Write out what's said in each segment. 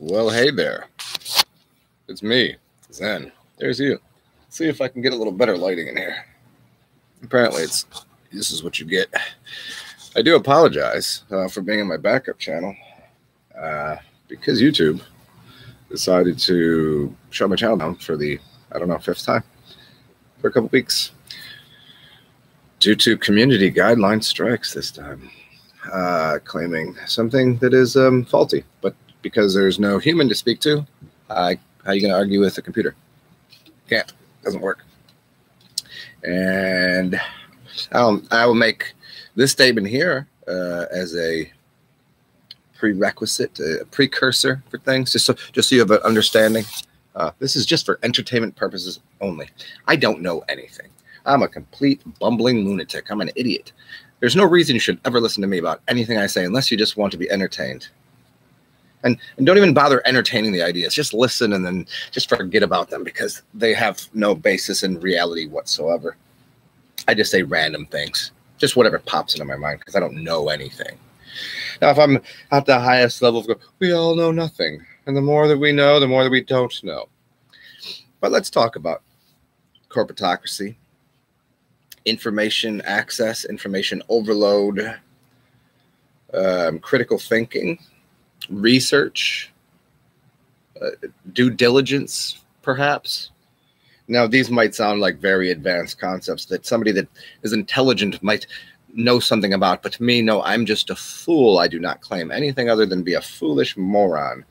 Well, hey there. It's me, Zen. There's you. Let's see if I can get a little better lighting in here. Apparently, this is what you get. I do apologize for being in my backup channel because YouTube decided to shut my channel down for the, I don't know, 5th time for a couple weeks due to community guideline strikes this time, claiming something that is faulty, but because there's no human to speak to, how are you going to argue with a computer? Can't. Doesn't work. And I will make this statement here as a prerequisite, a precursor for things, just so you have an understanding. This is just for entertainment purposes only. I don't know anything. I'm a complete bumbling lunatic. I'm an idiot. There's no reason you should ever listen to me about anything I say unless you just want to be entertained. And don't even bother entertaining the ideas. Just listen and then just forget about them because they have no basis in reality whatsoever. I just say random things, just whatever pops into my mind because I don't know anything. Now, if I'm at the highest level of, we all know nothing. And the more that we know, the more that we don't know. But let's talk about corporatocracy, information access, information overload, critical thinking, research, due diligence, perhaps. Now, these might sound like very advanced concepts that somebody that is intelligent might know something about, but to me, no, I'm just a fool. I do not claim anything other than be a foolish moron.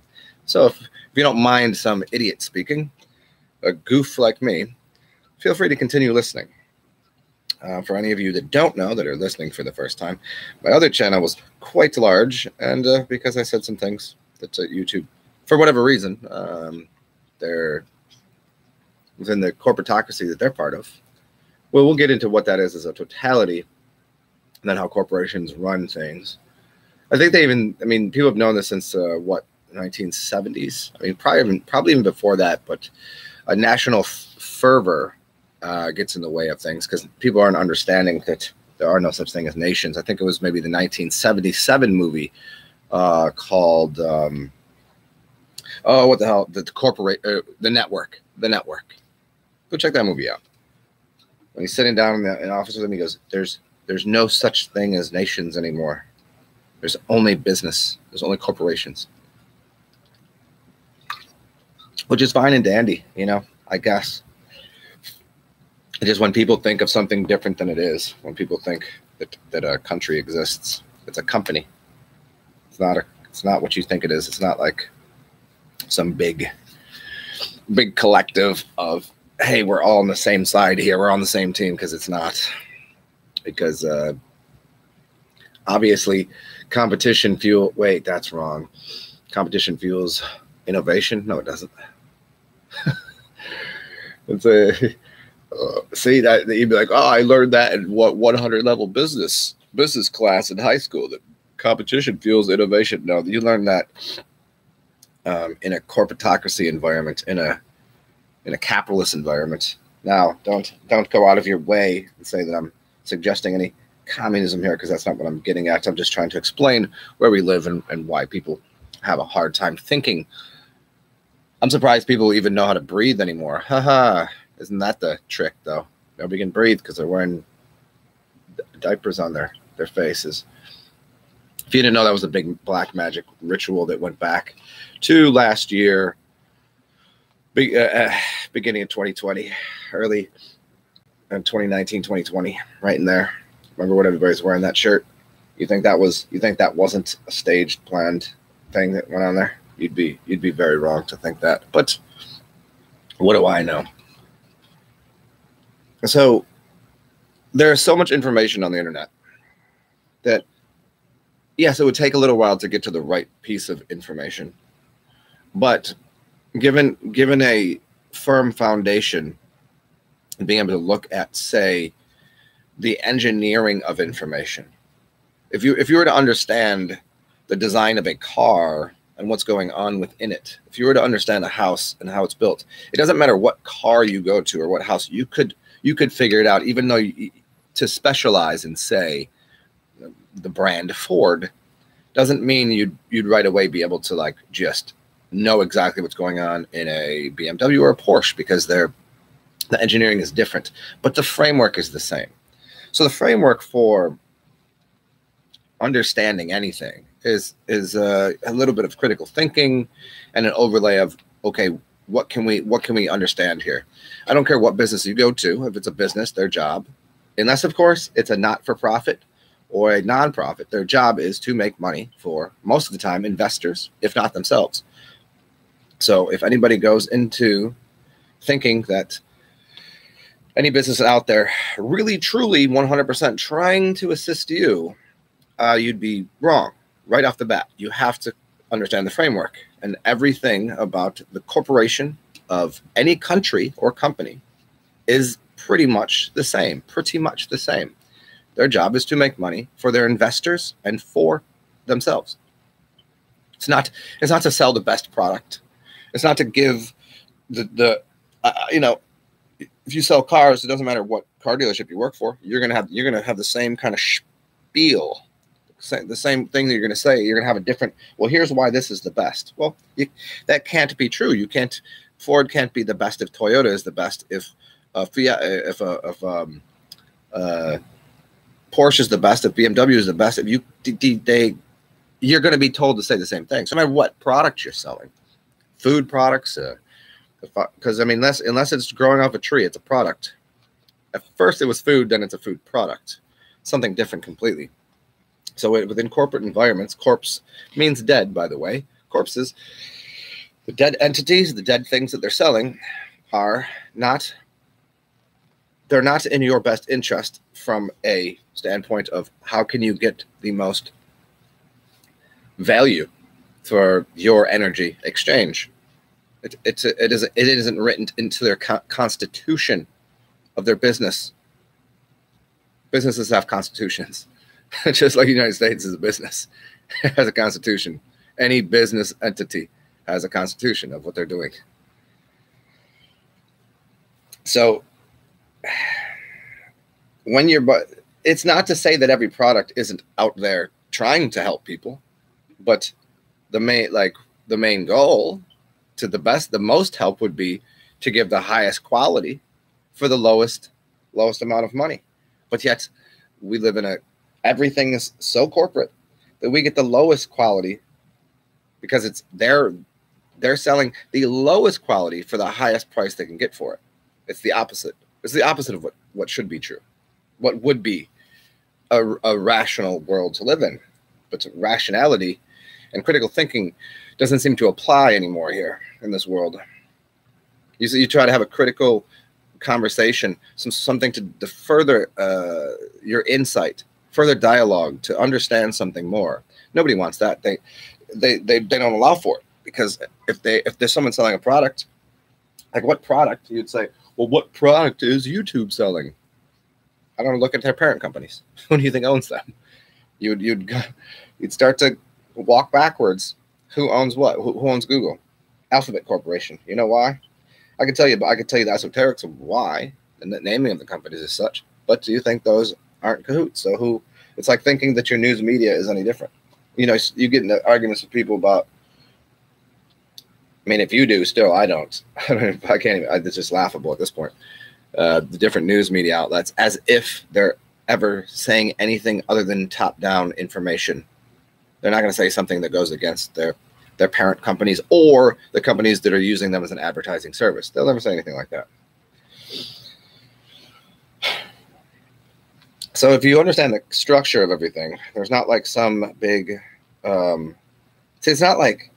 So if you don't mind some idiot speaking, a goof like me, feel free to continue listening. For any of you that don't know, that are listening for the first time, my other channel was quite large, and because I said some things that YouTube, for whatever reason, they're within the corporatocracy that they're part of. Well, we'll get into what that is as a totality, and then how corporations run things. I think they even, I mean, people have known this since, what, 1970s? I mean, probably even before that, but a national fervor gets in the way of things because people aren't understanding that there are no such thing as nations. I think it was maybe the 1977 movie called oh, what the hell? The Network. Go check that movie out. When he's sitting down in the office with him, he goes, "There's no such thing as nations anymore. There's only business. There's only corporations," which is fine and dandy, you know, I guess. It's just when people think of something different than it is, when people think that a country exists, it's a company. It's not what you think it is. It's not like some big collective of, hey, we're all on the same side here. We're on the same team, because it's not. Because obviously competition wait, that's wrong. Competition fuels innovation. No, it doesn't. It's a see that you'd be like, oh, I learned that in what 100 level business class in high school, that competition fuels innovation. No, you learn that in a corporatocracy environment, in a capitalist environment. Now, don't go out of your way and say that I'm suggesting any communism here, because that's not what I'm getting at. I'm just trying to explain where we live and why people have a hard time thinking. I'm surprised people even know how to breathe anymore. Haha. Isn't that the trick, though? Nobody can breathe because they're wearing diapers on their faces. If you didn't know, that was a big black magic ritual that went back to last year, beginning of 2020, early in 2019, 2020, right in there. Remember when everybody's wearing that shirt? You think that wasn't a staged, planned thing that went on there? You'd be very wrong to think that. But what do I know? So there's so much information on the internet that, yes, it would take a little while to get to the right piece of information. But given a firm foundation and being able to look at, say, the engineering of information, if you were to understand the design of a car and what's going on within it, if you were to understand a house and how it's built, it doesn't matter what car you go to or what house, you could figure it out, even though to specialize in, say, the brand Ford doesn't mean you'd right away be able to, like, just know exactly what's going on in a BMW or a Porsche because the engineering is different, but the framework is the same. So the framework for understanding anything is a little bit of critical thinking and an overlay of, okay, what can we understand here? I don't care what business you go to. If it's a business, their job, unless of course it's a not-for-profit or a non-profit, their job is to make money for, most of the time, investors, if not themselves. So if anybody goes into thinking that any business out there really, truly, 100% trying to assist you, you'd be wrong right off the bat. You have to understand the framework, and everything about the corporation of any country or company is pretty much the same. Their job is to make money for their investors and for themselves. It's not to sell the best product. It's not to give the if you sell cars, it doesn't matter what car dealership you work for. You're gonna have the same kind of spiel, the same thing that you're gonna say. You're gonna have a different. Well, here's why this is the best. Well, that can't be true. Ford can't be the best if Toyota is the best. If Fiat, if Porsche is the best. If BMW is the best. If you're going to be told to say the same thing. So no matter what product you're selling, food products. Because I mean, unless it's growing off a tree, it's a product. At first it was food, then it's a food product. Something different completely. So within corporate environments, corpse means dead, by the way. Corpses, the dead entities, the dead things that they're selling they're not in your best interest from a standpoint of how can you get the most value for your energy exchange. It isn't written into their constitution of their business. Businesses have constitutions, just like the United States is a business. It has a constitution. Any business entity has a constitution of what they're doing. So it's not to say that every product isn't out there trying to help people, but the main goal to the most help would be to give the highest quality for the lowest amount of money. But yet we live in everything is so corporate that we get the lowest quality because they're selling the lowest quality for the highest price they can get for it. It's the opposite. It's the opposite of what should be true. What would be a rational world to live in. But rationality and critical thinking doesn't seem to apply anymore here in this world. You try to have a critical conversation, something to further your insight, further dialogue, to understand something more. Nobody wants that. They don't allow for it, because if there's someone selling a product, like what product, you'd say, well, what product is YouTube selling? I don't look at their parent companies. Who do you think owns them? You'd start to walk backwards. Who owns what? Who owns Google? Alphabet Corporation. You know why? I can tell you the esoterics of why, and the naming of the companies is such. But do you think those aren't cahoots? So who? It's like thinking that your news media is any different. You know, you get into arguments with people about. I mean, if you do, still, I don't. I can't even. It's just laughable at this point. The different news media outlets, as if they're ever saying anything other than top-down information. They're not going to say something that goes against their parent companies or the companies that are using them as an advertising service. They'll never say anything like that. So if you understand the structure of everything, there's not like some big. It's not like.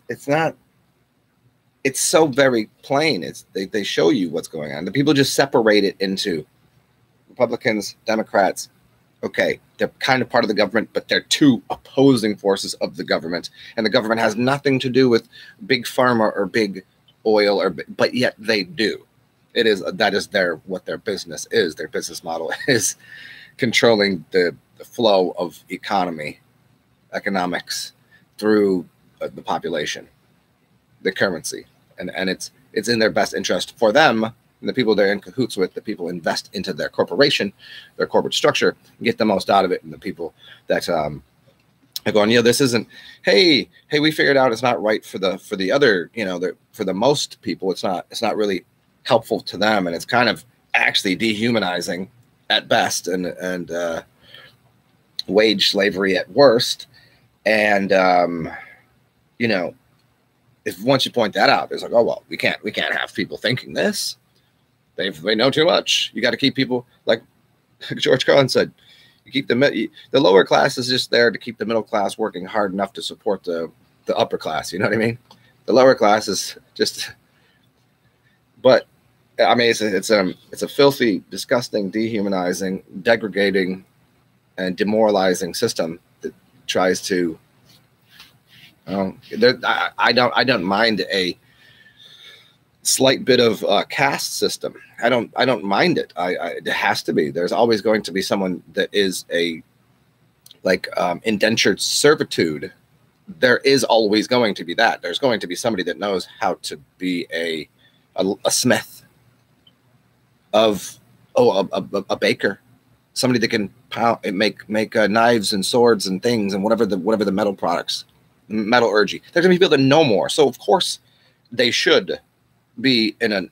It's not. It's so very plain. They show you what's going on. The people just separate it into Republicans, Democrats. Okay, they're kind of part of the government, but they're two opposing forces of the government, and the government has nothing to do with big pharma or big oil, but yet they do. That is what their business is. Their business model is controlling the flow of economics through the population, the currency, and it's in their best interest for them. And the people they're in cahoots with, the people invest into their corporation, their corporate structure, get the most out of it. And the people that Like going, this isn't, hey, we figured out it's not right for the other, for the most people, it's not really helpful to them, and it's kind of actually dehumanizing at best, and wage slavery at worst. And if once you point that out, it's like, oh well, we can't have people thinking this. They know too much. You got to keep people, like George Carlin said, you keep the lower class is just there to keep the middle class working hard enough to support the upper class. You know what I mean? The lower class is just, but I mean, it's a filthy, disgusting, dehumanizing, degrading, and demoralizing system that tries to. I don't mind a slight bit of caste system. I don't mind it. It has to be. There's always going to be someone that is indentured servitude. There is always going to be that. There's going to be somebody that knows how to be a smith, a baker, somebody that can make knives and swords and things and whatever the metal products, metallurgy. There's gonna be people that know more. So of course they should be in a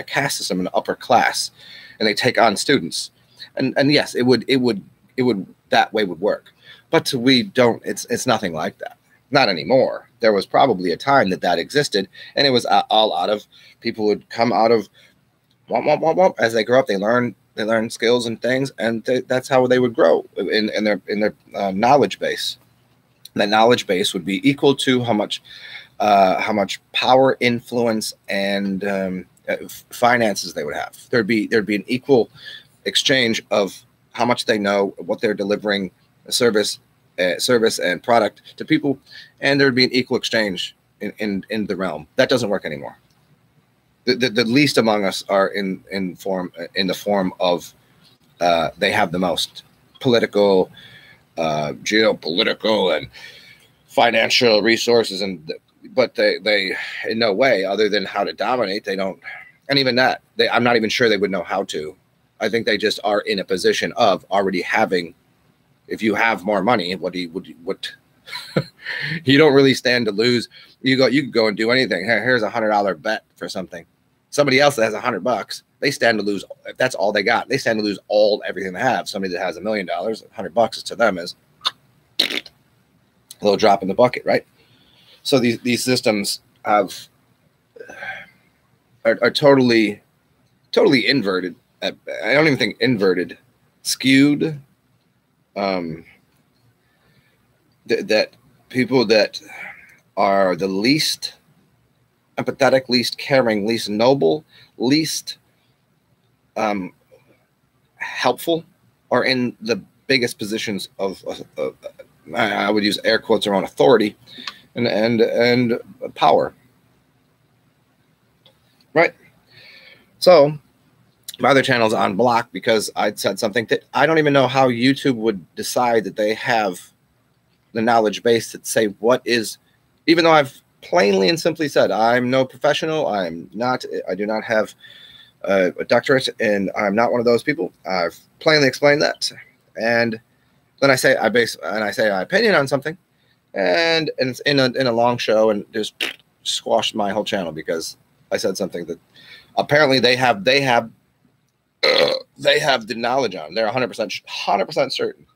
caste system, an upper class, and they take on students. And yes, it would that way would work. But we don't. It's nothing like that. Not anymore. There was probably a time that existed, and it was all out of people would come out of as they grow up. They learn skills and things, and that's how they would grow in their knowledge base. And that knowledge base would be equal to how much power, influence, and finances they would have. There'd be an equal exchange of how much they know, what they're delivering, service and product to people, and there'd be an equal exchange in the realm. That doesn't work anymore. The least among us are in the form of they have the most political, geopolitical, and financial resources, but they in no way other than how to dominate. They don't, and even that, I'm not even sure they would know how to. I think they just are in a position of already having. If you have more money, what you don't really stand to lose. You could go and do anything. Here's $100 bet for something. Somebody else that has $100, they stand to lose. If that's all they got, they stand to lose everything they have. Somebody that has $1 million, $100 is to them is a little drop in the bucket, right? So these systems are totally inverted. I don't even think inverted, skewed. That people that are the least empathetic, least caring, least noble, least helpful are in the biggest positions of I would use air quotes around authority and power. Right. So my other channel's on block because I said something that I don't even know how YouTube would decide that they have the knowledge base that say what is, even though I've plainly and simply said I'm no professional, I do not have a doctorate, and I'm not one of those people. I've plainly explained that, and then I say my opinion on something, and it's in a long show, and just squashed my whole channel because I said something that apparently they have the knowledge on. They're 100% certain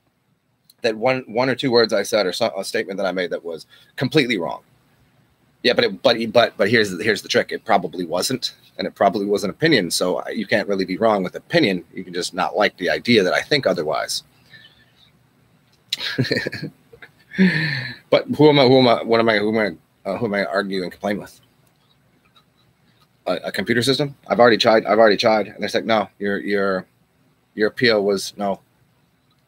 that one or two words I said or a statement that I made that was completely wrong. Yeah, but here's the trick. It probably wasn't, and it probably was an opinion. So you can't really be wrong with opinion. You can just not like the idea that I think otherwise. But who am I arguing and complaining with? A computer system? I've already tried, and they're like, no, your appeal was no,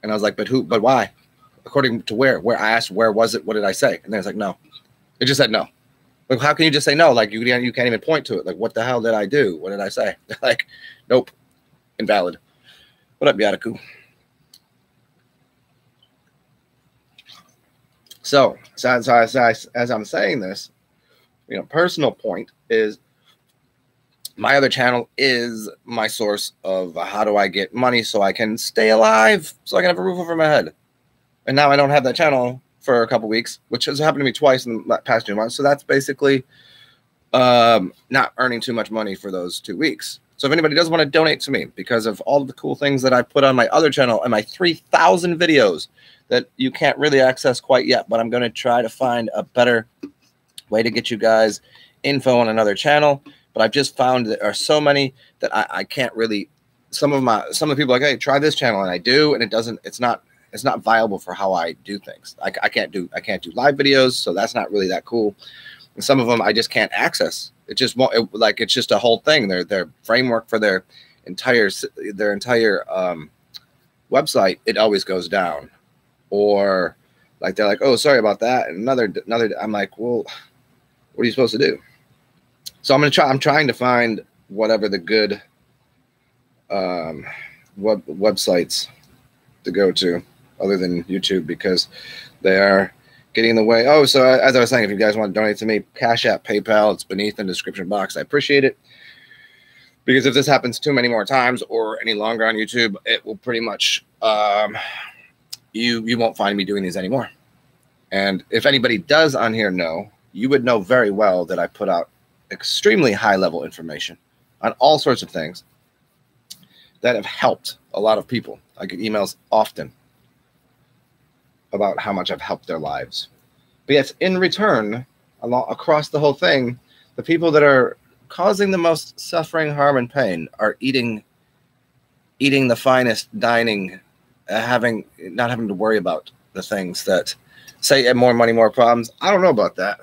and I was like, but why? According to where I asked, where was it? What did I say? And they're like, no, it just said no. Like, how can you just say no? Like you can't even point to it. Like, what the hell did I do? What did I say? They're like, nope, invalid. What up, Yataku? So as I'm saying this, personal point is my other channel is my source of how do I get money so I can stay alive, so I can have a roof over my head. And now I don't have that channel for a couple weeks, which has happened to me twice in the past 2 months. So that's basically not earning too much money for those 2 weeks. So if anybody does want to donate to me because of all of the cool things that I put on my other channel and my 3,000 videos that you can't really access quite yet, but I'm going to try to find a better way to get you guys info on another channel. But I've just found there are so many that I can't really, some of the people are like, hey, try this channel, and I do, and it's not viable for how I do things. I can't do live videos, so that's not really that cool. And some of them I just can't access. It just won't, it's just a whole thing. Their framework for their entire website, it always goes down. Or like they're like, oh, sorry about that. And another I'm like, well, what are you supposed to do? So I'm trying to find whatever the good websites to go to other than YouTube, because they are getting in the way. Oh, so as I was saying, if you guys want to donate to me, Cash App, PayPal, it's beneath in the description box. I appreciate it, because if this happens too many more times or any longer on YouTube, it will pretty much you won't find me doing these anymore. And if anybody does on here know, you would know very well that I put out extremely high level information on all sorts of things that have helped a lot of people. I get emails often about how much I've helped their lives. But yet, in return, across the whole thing, the people that are causing the most suffering, harm, and pain are eating the finest dining, not having to worry about the things that say more money, more problems. I don't know about that.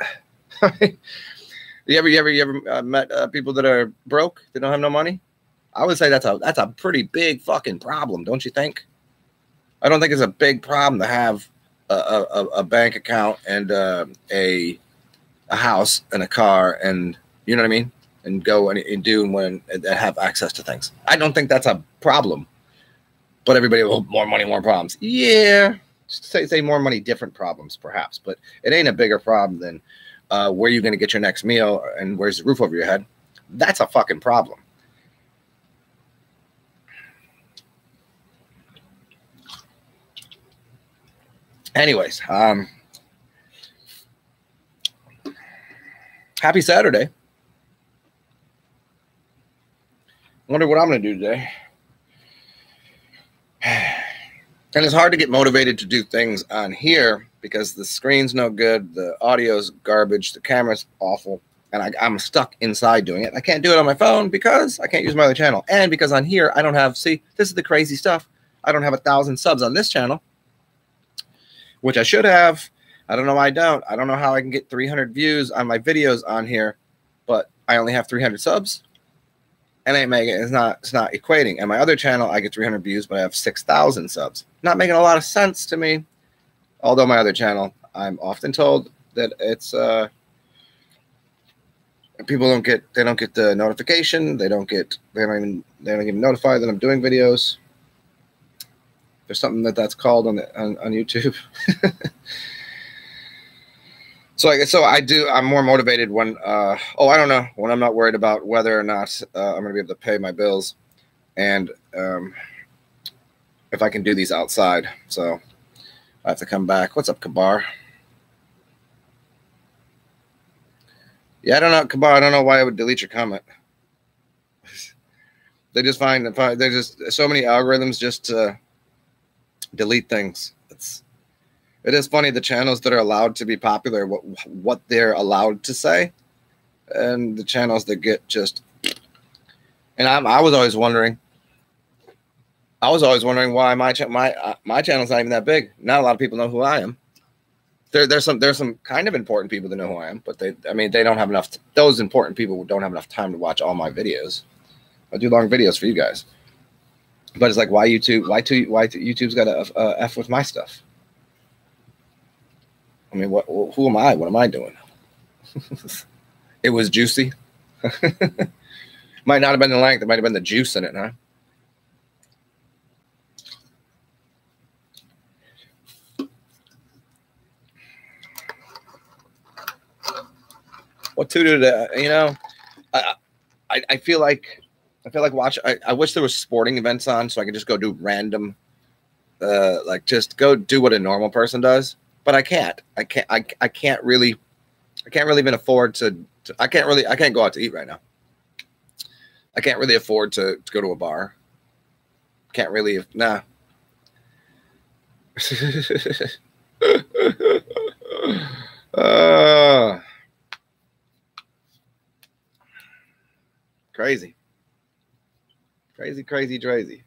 You ever met people that are broke? They don't have no money? I would say that's a pretty big fucking problem, don't you think? I don't think it's a big problem to have a bank account and a house and a car, and you know what I mean, and go and do and have access to things. I don't think that's a problem. But everybody, will more money, more problems. Yeah, say more money, different problems, perhaps. But it ain't a bigger problem than where you're going to get your next meal and where's the roof over your head. That's a fucking problem. Anyways, happy Saturday. Wonder what I'm going to do today. And it's hard to get motivated to do things on here because the screen's no good, the audio's garbage, the camera's awful, and I'm stuck inside doing it. I can't do it on my phone because I can't use my other channel, and because on here I don't have, see, this is the crazy stuff, I don't have 1,000 subs on this channel, which I should have. I don't know why I don't. I don't know how I can get 300 views on my videos on here, but I only have 300 subs. And it's not equating. And my other channel, I get 300 views, but I have 6,000 subs. Not making a lot of sense to me. Although my other channel, I'm often told that it's people don't get the notification. They don't even notify that I'm doing videos. There's something that's called on YouTube. I'm more motivated when, I don't know, when I'm not worried about whether or not I'm going to be able to pay my bills, and if I can do these outside. So I have to come back. What's up, Kabar? Yeah, I don't know, Kabar. I don't know why I would delete your comment. They just there's just so many algorithms just to delete things. It is funny, the channels that are allowed to be popular, what they're allowed to say, and the channels that get just. And I was always wondering why my channel's not even that big. Not a lot of people know who I am. There's some kind of important people that know who I am, but they don't have enough. Those important people don't have enough time to watch all my videos. I do long videos for you guys, but it's like, why YouTube's got a F with my stuff. I mean, who am I? What am I doing? It was juicy. Might not have been the length. It might have been the juice in it, huh? What to do to, I feel like I wish there was sporting events on so I could just go do random like just go do what a normal person does, but I can't. I can't really even afford to I can't go out to eat right now. I can't really afford to go to a bar. Can't really, nah. Crazy. Crazy, crazy, crazy.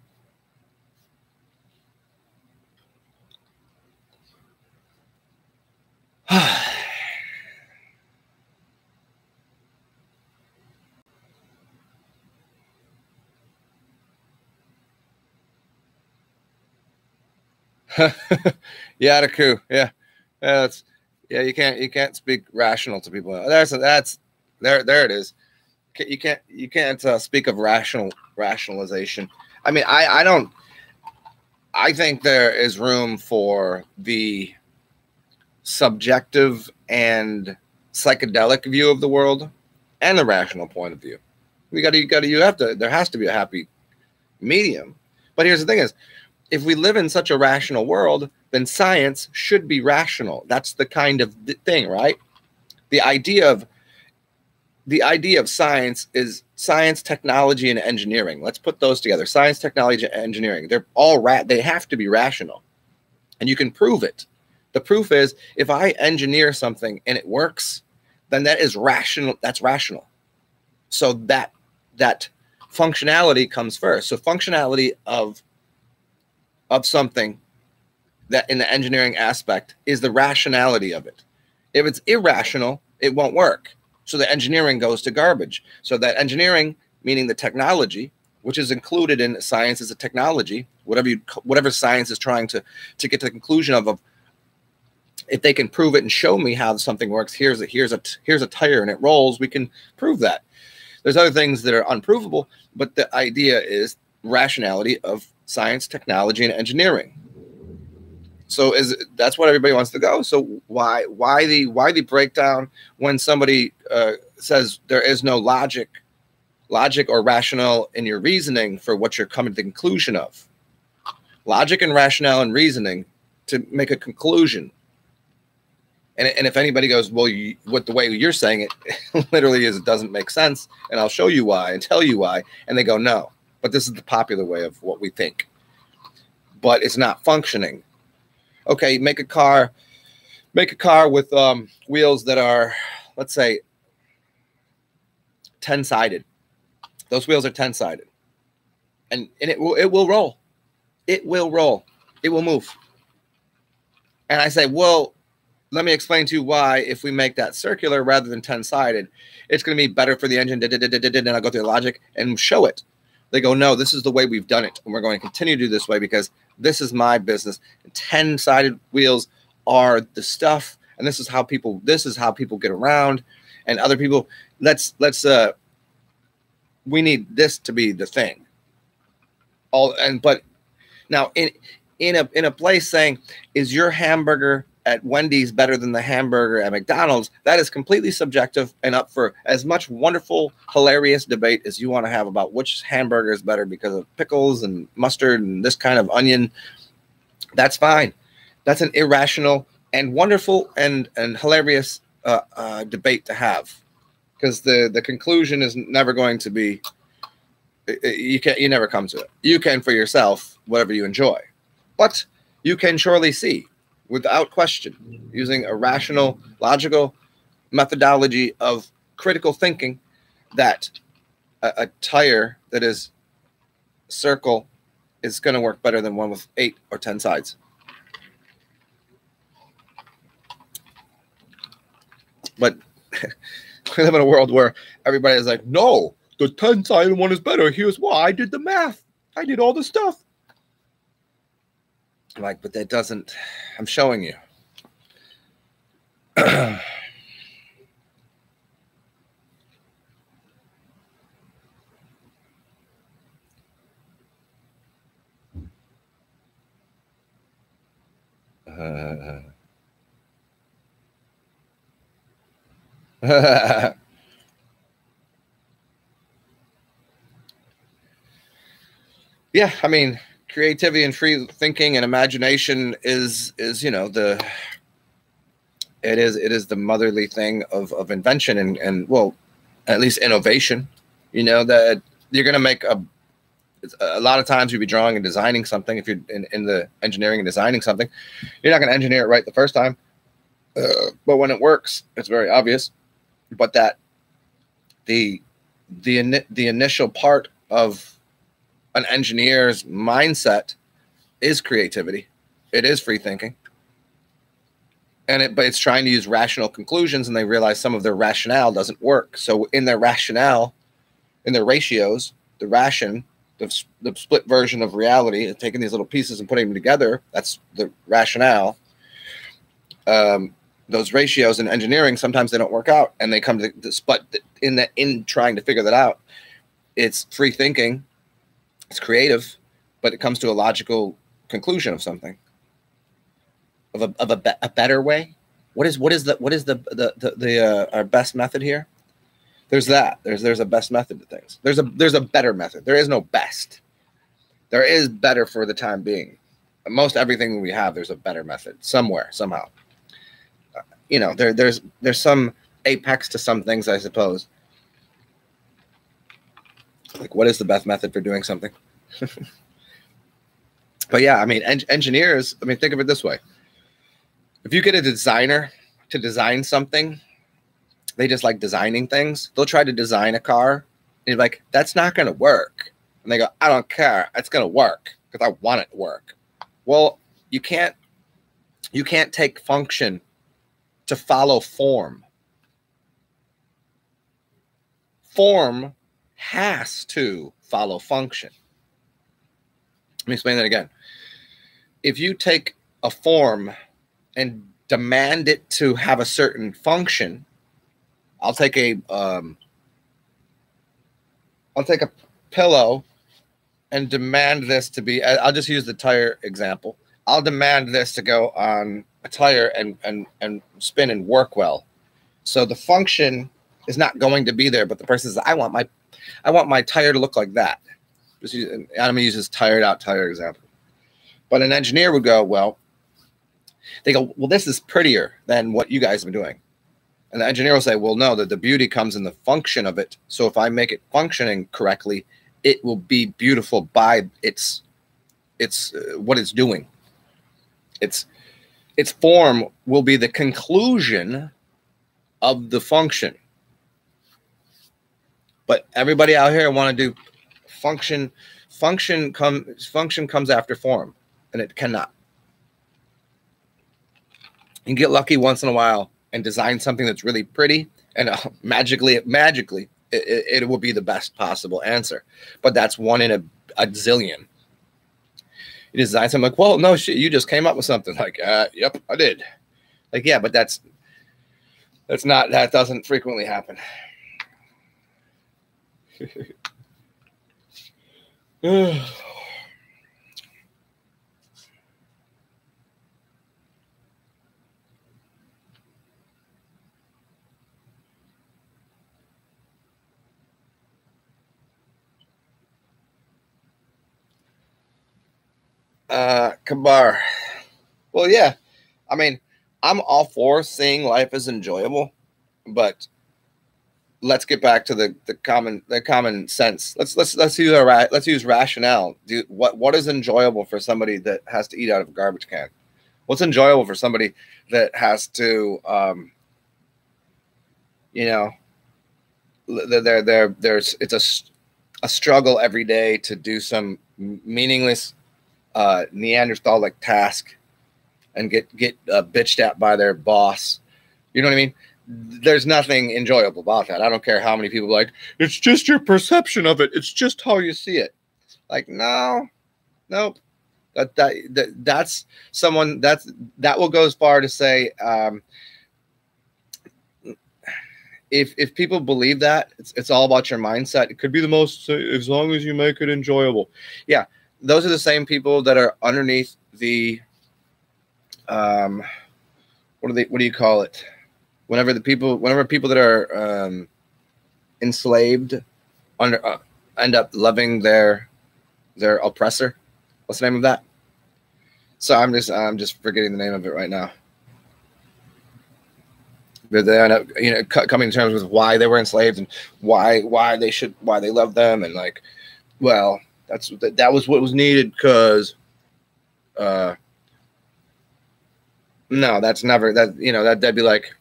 Yeah, the coup. Yeah, that's you can't speak rational to people. That's there it is. You can't speak of rationalization. I mean, I don't. I think there is room for the subjective and psychedelic view of the world and the rational point of view. There has to be a happy medium. But here's the thing is, if we live in such a rational world, then science should be rational. That's the kind of thing, right? The idea of science is science, technology, and engineering. Let's put those together. Science, technology, and engineering. They're all they have to be rational. And you can prove it. The proof is if I engineer something and it works, then that is rational. That's rational. So that functionality comes first. So functionality of something that in the engineering aspect is the rationality of it. If it's irrational, it won't work. So the engineering goes to garbage. So that engineering, meaning the technology, which is included in science as a technology, whatever science is trying to get to the conclusion of if they can prove it and show me how something works, here's a tire and it rolls, we can prove that. There's other things that are unprovable, but the idea is rationality of science, technology, and engineering. So that's what everybody wants to go. So why the breakdown when somebody says there is no logic or rationale in your reasoning for what you're coming to the conclusion of? Logic and rationale and reasoning to make a conclusion. And if anybody goes, well, what the way you're saying it literally is, it doesn't make sense, and I'll show you why and tell you why, and they go, no, but this is the popular way of what we think. But it's not functioning. Okay, make a car with wheels that are, let's say, 10-sided. Those wheels are 10-sided, and it will roll. It will roll. It will move. And I say, well, let me explain to you why if we make that circular rather than 10-sided, it's going to be better for the engine. And I'll go through the logic and show it. They go, no, this is the way we've done it, and we're going to continue to do this way because this is my business. 10-sided wheels are the stuff, and this is how people get around. And other people, we need this to be the thing. But now in a place saying, is your hamburger at Wendy's better than the hamburger at McDonald's? That is completely subjective and up for as much wonderful, hilarious debate as you want to have about which hamburger is better because of pickles and mustard and this kind of onion. That's fine. That's an irrational and wonderful and hilarious debate to have, because the conclusion is never going to be, you never come to it. You can for yourself, whatever you enjoy, but you can surely see without question, using a rational, logical methodology of critical thinking, that a tire that is circle is going to work better than one with 8 or 10 sides. But we live in a world where everybody is like, no, the 10-sided one is better. Here's why. I did the math. I did all the stuff. I'm like, but that doesn't, I'm showing you. Yeah, I mean, creativity and free thinking and imagination is you know, it is the motherly thing of invention and well, at least innovation. You know, that you're going to make a lot of times you'll be drawing and designing something. If you're in the engineering and designing something, you're not going to engineer it right the first time. But when it works, it's very obvious. But that the initial part of an engineer's mindset is creativity. It is free thinking. But it's trying to use rational conclusions, and they realize some of their rationale doesn't work. So in their rationale, in their ratios, the split version of reality, taking these little pieces and putting them together, that's the rationale. Those ratios in engineering, sometimes they don't work out, and they come to this. But in trying to figure that out, it's free thinking, it's creative, but it comes to a logical conclusion of something, of a better way. What is the our best method here? There's that. There's a best method to things. There's a better method. There is no best. There is better for the time being. Most everything we have, there's a better method somewhere, somehow. You know, there's some apex to some things, I suppose. Like, what is the best method for doing something? But yeah, I mean, engineers, I mean, think of it this way. If you get a designer to design something, they just like designing things. They'll try to design a car, and you're like, that's not going to work. And they go, I don't care. It's going to work because I want it to work. Well, you can't take function to follow form. Form has to follow function. Let me explain that again. If you take a form and demand it to have a certain function, I'll take a pillow and demand this to be, I'll just use the tire example. I'll demand this to go on a tire and spin and work well. So the function is not going to be there, but the person says, I want my tire to look like that. I'm going to use this tired out tire example. But an engineer would go, well, they go, well, this is prettier than what you guys have been doing. And the engineer will say, well, no, the beauty comes in the function of it. So if I make it functioning correctly, it will be beautiful by its what it's doing. Its form will be the conclusion of the function. But everybody out here want to do function. Function comes after form, and it cannot. You can get lucky once in a while and design something that's really pretty, and magically it will be the best possible answer. But that's one in a zillion. You design something like, well, no shit, you just came up with something. Like, yep, I did. Like, yeah, but that doesn't frequently happen. Kabar. Well, yeah. I mean, I'm all for seeing life as enjoyable, but let's get back to the common sense. Let's use rationale. What is enjoyable for somebody that has to eat out of a garbage can? What's enjoyable for somebody that has to you know, it's a struggle every day to do some meaningless Neanderthal-like task and get bitched at by their boss. You know what I mean? There's nothing enjoyable about that. I don't care how many people are like, it's just your perception of it. It's just how you see it. Like, no, nope. That's someone that will go as far to say, if people believe that it's all about your mindset, it could be the most, as long as you make it enjoyable. Yeah. Those are the same people that are underneath the, what do you call it? Whenever people that are enslaved end up loving their oppressor. What's the name of that? So I'm just forgetting the name of it right now. But they end up, coming to terms with why they were enslaved and why they love them, and like, well, that was what was needed because, no, that's never that that'd be like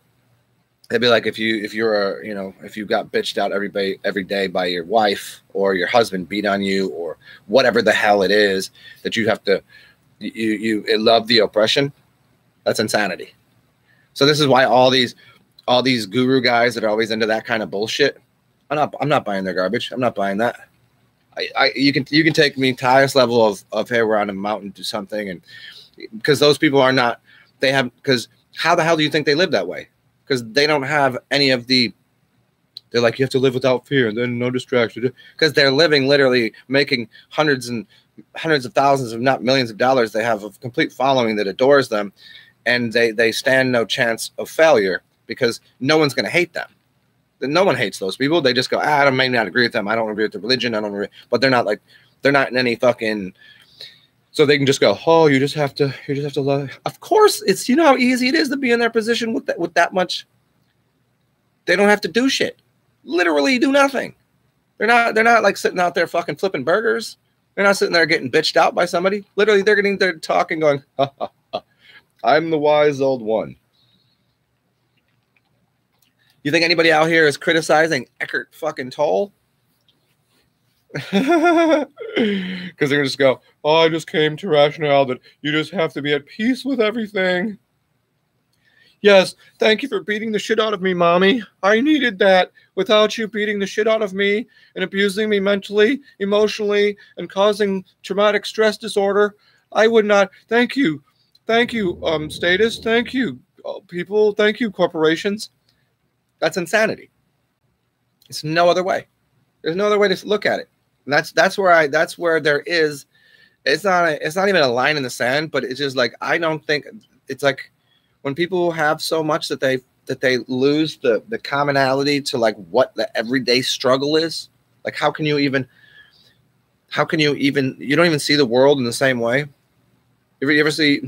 if you got bitched out every day by your wife or your husband beat on you or whatever the hell it is that you have to you love the oppression. That's insanity. So this is why all these guru guys that are always into that kind of bullshit, I'm not buying their garbage. I'm not buying that. You can take me to highest level of hey, we're on a mountain, do something, and because those people are not, because how the hell do you think they live that way? Because they don't have any of they're like, you have to live without fear and then no distraction, because they're living literally making hundreds of thousands, if not millions of dollars. They have a complete following that adores them, and they stand no chance of failure because no one's going to hate them. No one hates those people. They just go, I may not agree with them. I don't agree with the religion. I don't agree. But they're not in any fucking, so they can just go, oh, you just have to love. Of course, it's, how easy it is to be in their position with that much. They don't have to do shit. Literally do nothing. They're not like sitting out there fucking flipping burgers. They're not sitting there getting bitched out by somebody. Literally, they're talking, going, ha, ha, ha. I'm the wise old one. You think anybody out here is criticizing Eckhart fucking Tolle? Because they're going to just go, oh, I just came to rationale that you just have to be at peace with everything. Yes, thank you for beating the shit out of me, Mommy. I needed that. Without you beating the shit out of me and abusing me mentally, emotionally, and causing traumatic stress disorder, I would not. Thank you. Thank you, status. Thank you, people. Thank you, corporations. That's insanity. It's no other way. There's no other way to look at it. And that's where there is. It's not even a line in the sand, but it's just like, I don't think it's like when people have so much that they lose the commonality to like what the everyday struggle is. Like, how can you even you don't even see the world in the same way. You ever see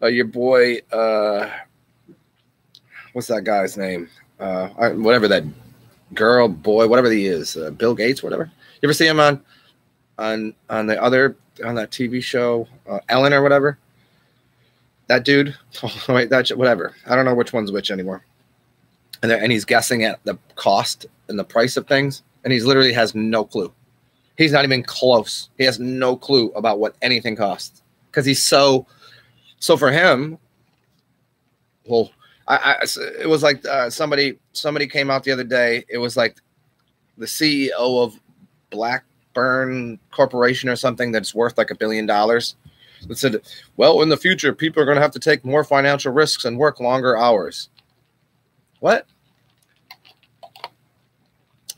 your boy, what's that guy's name? Whatever that girl, boy, whatever he is, Bill Gates, whatever. You ever see him on that TV show, Ellen or whatever? That dude, whatever. I don't know which one's which anymore. And he's guessing at the cost and the price of things, and he literally has no clue. He's not even close. He has no clue about what anything costs because he's so for him. Well, it was like somebody came out the other day. It was like the CEO of Blackburn Corporation or something that's worth like $1 billion. That said, well, in the future, people are going to have to take more financial risks and work longer hours. What?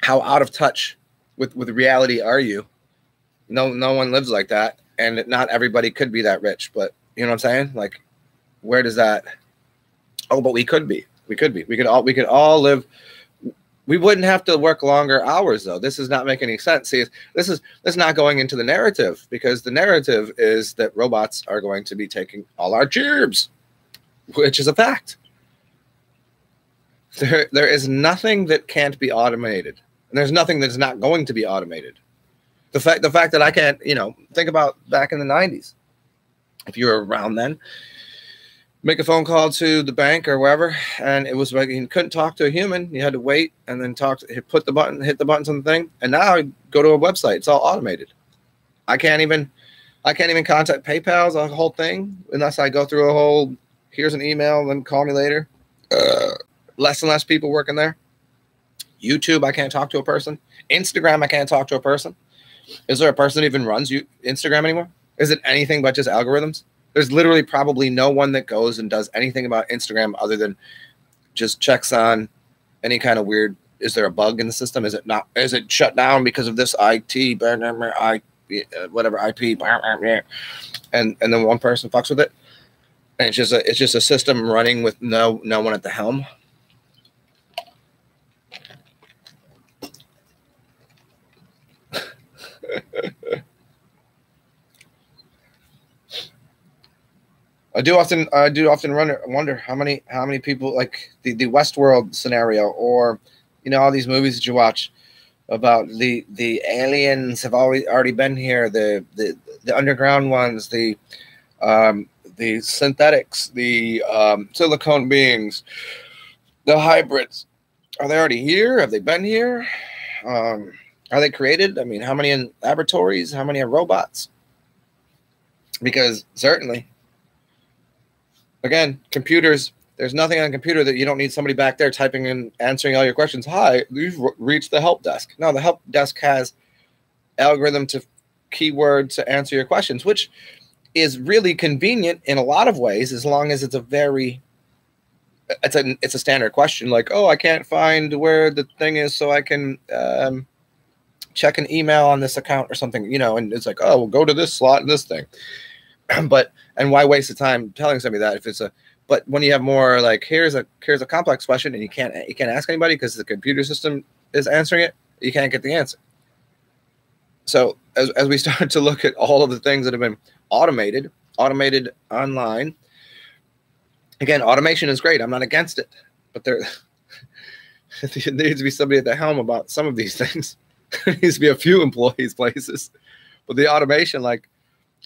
How out of touch with reality are you? No one lives like that, and not everybody could be that rich. But you know what I'm saying? Like, where does that? Oh, but we could be. We could all live. We wouldn't have to work longer hours, though. This is not making any sense. See, this is not going into the narrative, because the narrative is that robots are going to be taking all our jobs, which is a fact. There is nothing that can't be automated, and there's nothing that's not going to be automated. The fact that I can't, think about back in the 90s. If you were around then, make a phone call to the bank or wherever, and it was like you couldn't talk to a human. You had to wait and then hit the buttons on the thing. And now I go to a website. It's all automated. I can't even contact PayPal's a whole thing unless I go through a whole, here's an email, then call me later. Less and less people working there. YouTube, I can't talk to a person. Instagram, I can't talk to a person. Is there a person that even runs Instagram anymore? Is it anything but just algorithms? There's literally probably no one that goes and does anything about Instagram other than just checks on any kind of weird, is there a bug in the system? Is it shut down because of this IP, whatever IP, and then one person fucks with it? And it's just a system running with no one at the helm. I do often wonder how many people, like the Westworld scenario, or all these movies that you watch about the aliens have already been here, the underground ones, the synthetics, the silicone beings, the hybrids. Are they already here? Have they been here? Are they created? I mean, how many in laboratories? How many are robots? Because certainly, again, computers, there's nothing on a computer that you don't need somebody back there typing and answering all your questions. Hi, you've reached the help desk. No, the help desk has algorithm to keyword to answer your questions, which is really convenient in a lot of ways, as long as it's a standard question, like, oh, I can't find where the thing is, so I can check an email on this account or something, and it's like, oh, well, go to this slot in this thing. And why waste the time telling somebody that if it's but when you have more like, here's a complex question and you can't ask anybody because the computer system is answering it, you can't get the answer. So as we start to look at all of the things that have been automated online, again, automation is great. I'm not against it, but there needs to be somebody at the helm about some of these things. There needs to be a few employees places, but the automation, like,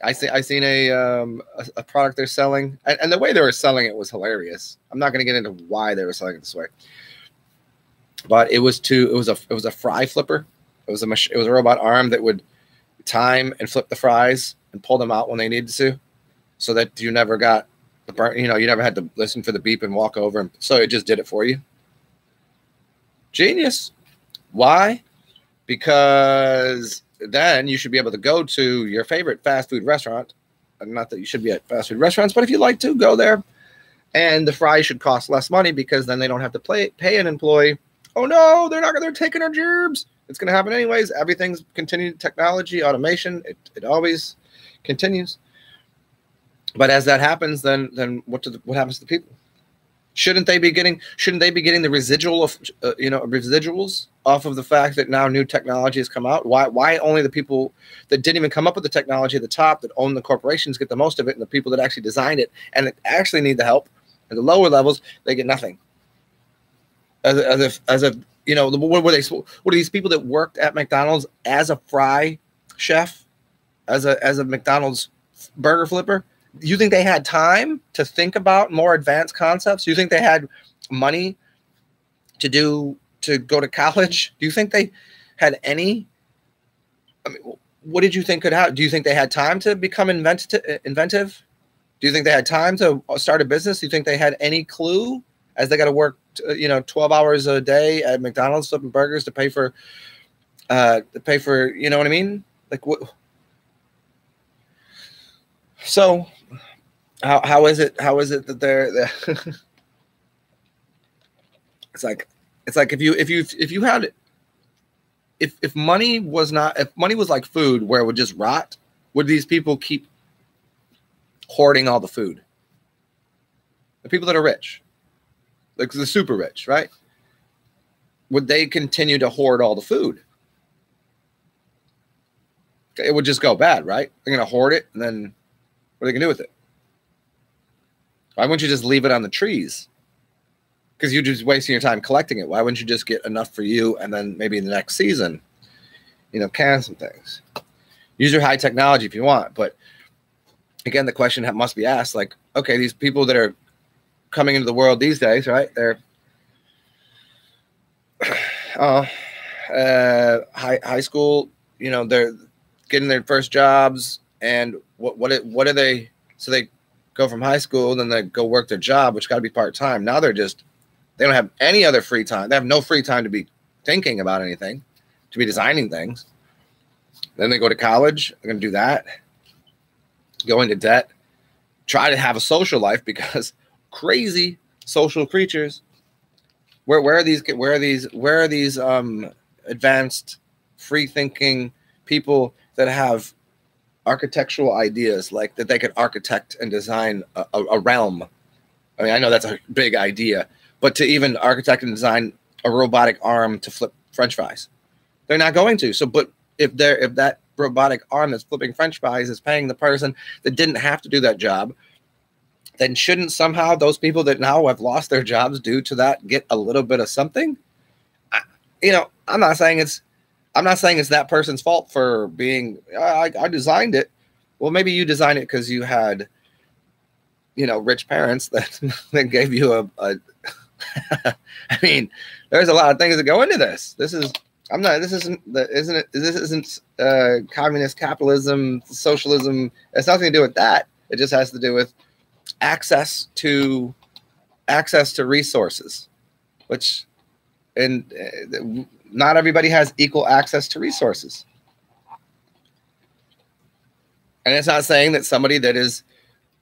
I seen a product they're selling, and the way they were selling it was hilarious. I'm not going to get into why they were selling it this way, but it was a fry flipper. It was a robot arm that would time and flip the fries and pull them out when they needed to, so that you never got the burn. You never had to listen for the beep and walk over, and so it just did it for you. Genius. Why? Because then you should be able to go to your favorite fast food restaurant. Not that you should be at fast food restaurants, but if you like to, go there. And the fries should cost less money, because then they don't have to pay an employee. Oh no, they're taking our jobs. It's going to happen anyways. Everything's continued technology, automation. It always continues. But as that happens, then what happens to people? Shouldn't they be getting the residual of residuals off of the fact that now new technology has come out? Why only the people that didn't even come up with the technology at the top, that own the corporations, get the most of it, and the people that actually designed it and that actually need the help at the lower levels, they get nothing? What are these people that worked at McDonald's as a fry chef, as a McDonald's burger flipper? You think they had time to think about more advanced concepts? Do you think they had money to go to college? Do you think they had any? I mean, what did you think could happen? Do you think they had time to become inventive? Do you think they had time to start a business? Do you think they had any clue, as they got to work 12 hours a day at McDonald's flipping burgers to pay for you know what I mean? Like, what? So how is it that they're it's like if money was like food, where it would just rot, would these people keep hoarding all the food? The people that are rich, like the super rich, right? Would they continue to hoard all the food? It would just go bad, right? They're going to hoard it, and then what are they going to do with it? Why wouldn't you just leave it on the trees? Because you're just wasting your time collecting it. Why wouldn't you just get enough for you, and then maybe in the next season, can some things? Use your high technology if you want. But again, the question must be asked, like, okay, these people that are coming into the world these days, right? They're high school, they're getting their first jobs, and what are they? So they go from high school, then they go work their job, which got to be part-time. Now they don't have any other free time. They have no free time to be thinking about anything, to be designing things. Then they go to college. They're going to do that, go into debt, try to have a social life, because crazy social creatures. Where are these advanced, free-thinking people that have architectural ideas, like that they could architect and design a realm? I mean, I know that's a big idea, but to even architect and design a robotic arm to flip French fries, they're not going to. So, but if that robotic arm that's flipping French fries is paying the person that didn't have to do that job then shouldn't somehow those people that now have lost their jobs due to that get a little bit of something? I'm not saying it's that person's fault for being, I designed it. Well, maybe you designed it because you had, rich parents that gave you a I mean, there's a lot of things that go into this. This isn't communist capitalism, socialism. It's nothing to do with that. It just has to do with access to resources, which, and not everybody has equal access to resources. And it's not saying that somebody that is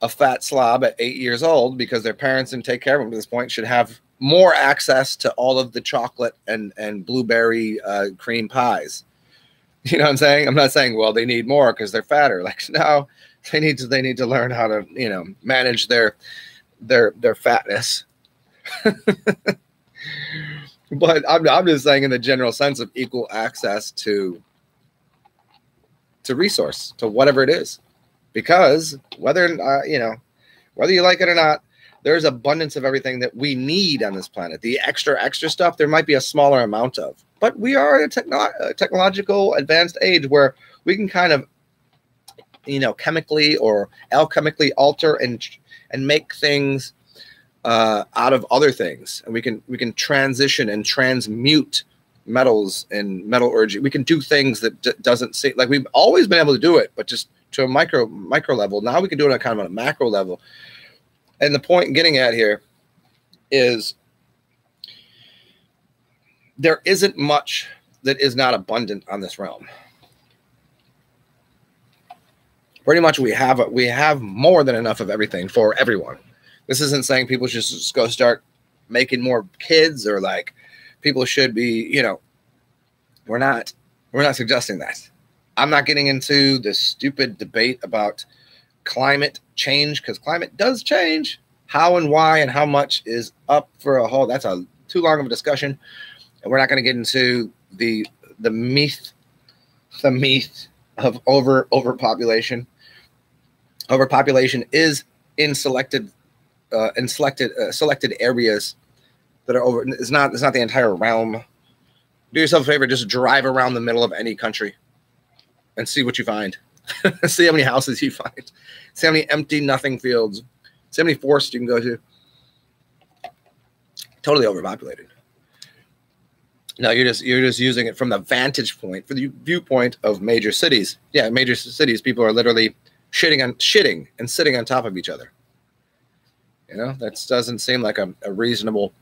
a fat slob at 8 years old, because their parents didn't take care of them to this point, should have more access to all of the chocolate and blueberry cream pies. You know what I'm saying? I'm not saying, well, they need more because they're fatter. Like, no, they need to learn how to, manage their fatness. But I'm just saying, in the general sense of equal access to resource, to whatever it is, because whether you like it or not, there's abundance of everything that we need on this planet. The extra stuff, there might be a smaller amount of, but we are at a technological advanced age where we can kind of, chemically or alchemically alter and make things out of other things, and we can transition and transmute metals and metallurgy. We can do things that doesn't seem like we've always been able to do it, but just to a micro level. Now we can do it on kind of a macro level. And the point I'm getting at here is there isn't much that is not abundant on this realm. Pretty much we have more than enough of everything for everyone. This isn't saying people should just go start making more kids, or like people should be, we're not suggesting that. I'm not getting into this stupid debate about climate change, because climate does change. How and why and how much is up for a whole, that's too long of a discussion. And we're not going to get into the myth of overpopulation. Overpopulation is in selected areas that are over. It's not the entire realm. Do yourself a favor, just drive around the middle of any country and see what you find. See how many houses you find. See how many empty nothing fields. See how many forests you can go to. Totally overpopulated. No, you're just using it from the vantage point, for the viewpoint of major cities. Yeah, major cities, people are literally shitting and sitting on top of each other. That doesn't seem like a reasonable.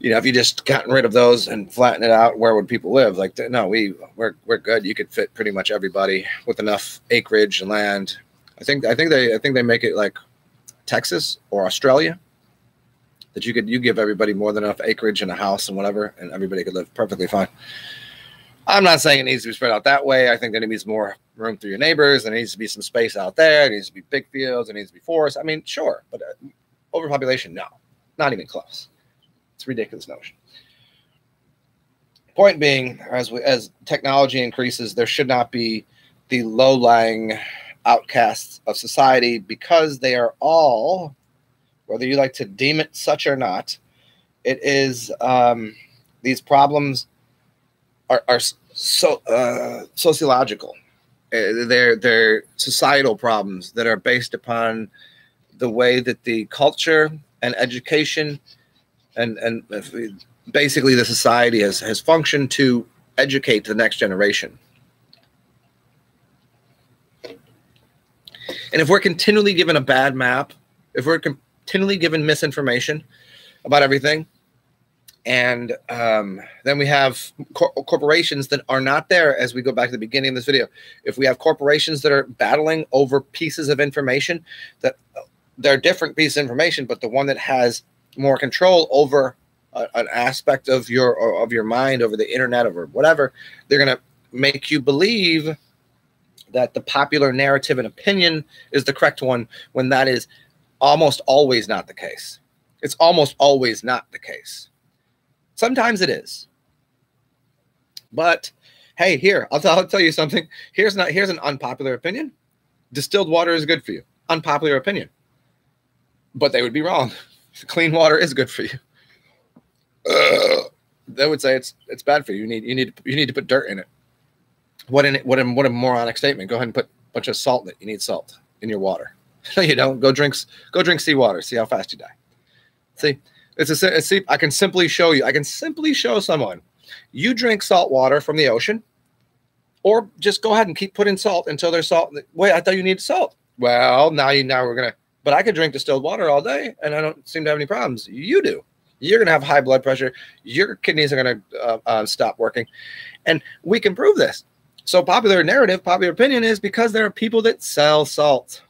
If you just gotten rid of those and flatten it out, where would people live? Like, no, we're good. You could fit pretty much everybody with enough acreage and land. I think they make it like Texas or Australia, that you give everybody more than enough acreage and a house and whatever, and everybody could live perfectly fine. I'm not saying it needs to be spread out that way. I think that it needs more room through your neighbors. There needs to be some space out there. It needs to be big fields. It needs to be forests. I mean, sure, but overpopulation, no, not even close. It's a ridiculous notion. Point being, as technology increases, there should not be the low-lying outcasts of society, because they are all, whether you like to deem it such or not, it is these problems are sociological. They're societal problems that are based upon the way that the culture and education and basically the society has functioned to educate the next generation. And if we're continually given a bad map, if we're continually given misinformation about everything, and then we have corporations that are not there, as we go back to the beginning of this video, if we have corporations that are battling over pieces of information, that they're different pieces of information, but the one that has more control over an aspect of your mind, over the internet, over whatever, they're going to make you believe that the popular narrative and opinion is the correct one, when that is almost always not the case. It's almost always not the case. Sometimes it is. But hey, here, I'll tell you something. Here's an unpopular opinion. Distilled water is good for you. Unpopular opinion. but they would be wrong. Clean water is good for you. They would say it's bad for you. You need to put dirt in it. What a moronic statement. Go ahead and put a bunch of salt in it. You need salt in your water. No, you don't. Go drink seawater. See how fast you die. See, see. I can simply show you. I can simply show someone. You drink salt water from the ocean, or just go ahead and keep putting salt until there's salt. Wait, I thought you needed salt. Well, now we're gonna. But I could drink distilled water all day, and I don't seem to have any problems. You do. You're gonna have high blood pressure. Your kidneys are gonna stop working, and we can prove this. So popular narrative, popular opinion is because there are people that sell salt.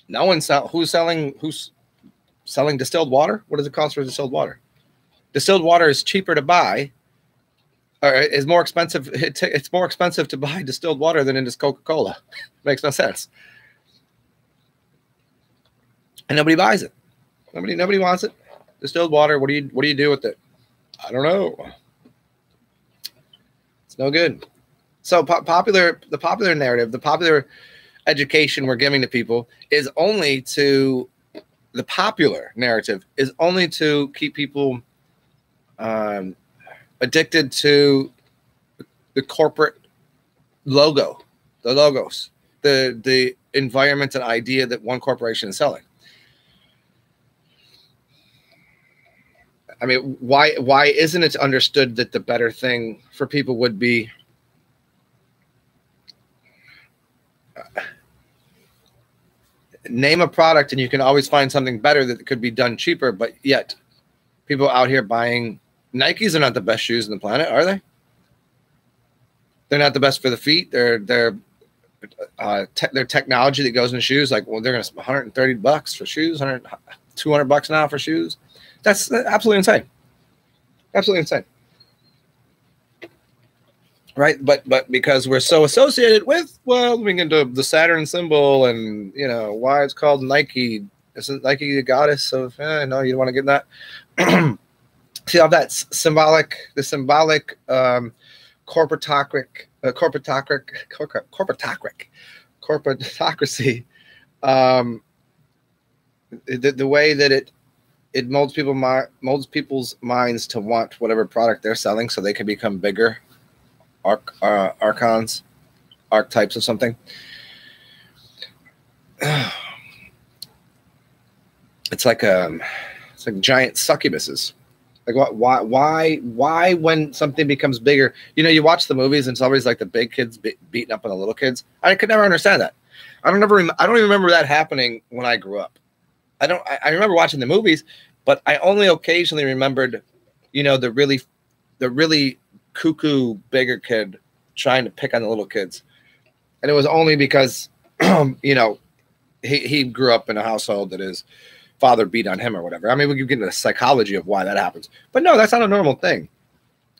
No one who's selling distilled water. What does it cost for distilled water? Distilled water is cheaper to buy, or is more expensive. It's more expensive to buy distilled water than it is Coca-Cola. Makes no sense. And nobody buys it. Nobody wants it. Distilled water. What do you do with it? I don't know. It's no good. So the popular narrative, the popular education we're giving to people is only to the popular narrative is only to keep people addicted to the corporate logo, the logos, the environment and idea that one corporation is selling. I mean, why isn't it understood that the better thing for people would be name a product and you can always find something better that could be done cheaper, but yet people out here buying Nikes are not the best shoes on the planet, are they? They're not the best for the feet. Their technology that goes in shoes, like, well, they're going to spend $130 for shoes, $200 now for shoes. That's absolutely insane. Absolutely insane. Right? But because we're so associated with, well, we can do the Saturn symbol and, you know, why it's called Nike. Isn't Nike the goddess of, no, you don't want to get that. See how that's symbolic, the symbolic corporatocracy, the way that it molds people's minds to want whatever product they're selling so they can become bigger archons, archetypes of something. It's like giant succubuses. Like why when something becomes bigger, you know, you watch the movies and it's always like the big kids beating up on the little kids. I could never understand that. I don't even remember that happening when I grew up. I remember watching the movies, but I only occasionally remembered, you know, the really cuckoo bigger kid trying to pick on the little kids. And it was only because, you know, he grew up in a household that his father beat on him or whatever. I mean, we could get into the psychology of why that happens. But no, that's not a normal thing.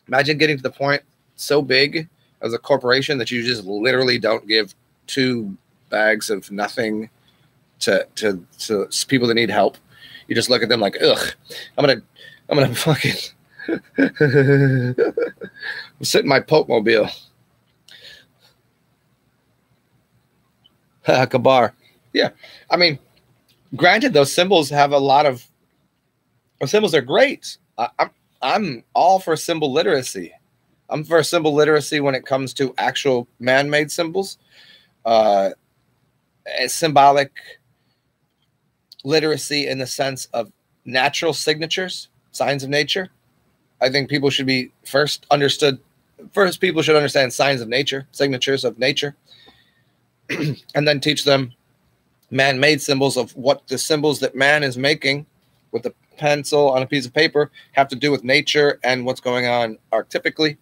Imagine getting to the point so big as a corporation that you just literally don't give 2 bags of nothing to people that need help. You just look at them like, ugh, I'm gonna fucking sit in my Pope mobile. Kabar. Yeah. I mean, granted, those symbols have a lot of symbols are great. I'm all for symbol literacy. I'm for symbol literacy when it comes to actual man-made symbols. Symbolic literacy in the sense of natural signatures, signs of nature. I think people should be people should understand signs of nature, signatures of nature, and then teach them man-made symbols of what the symbols that man is making with a pencil on a piece of paper have to do with nature and what's going on archetypically.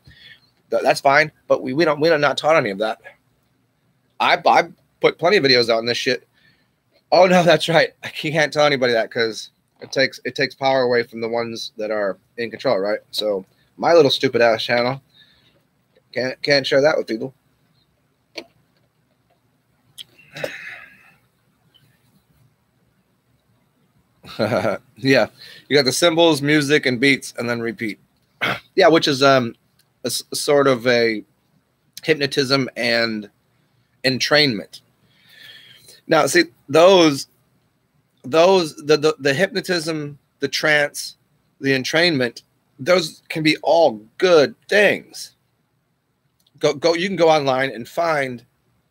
That's fine, but we're not taught any of that. I put plenty of videos out on this shit. Oh no, that's right. I can't tell anybody that because it takes power away from the ones that are in control, right? So my little stupid ass channel can't share that with people. Yeah, you got the symbols, music, and beats, and then repeat. Yeah, which is a sort of a hypnotism and entrainment. Now, see, those the hypnotism, the trance, the entrainment, those can be all good things. You can go online and find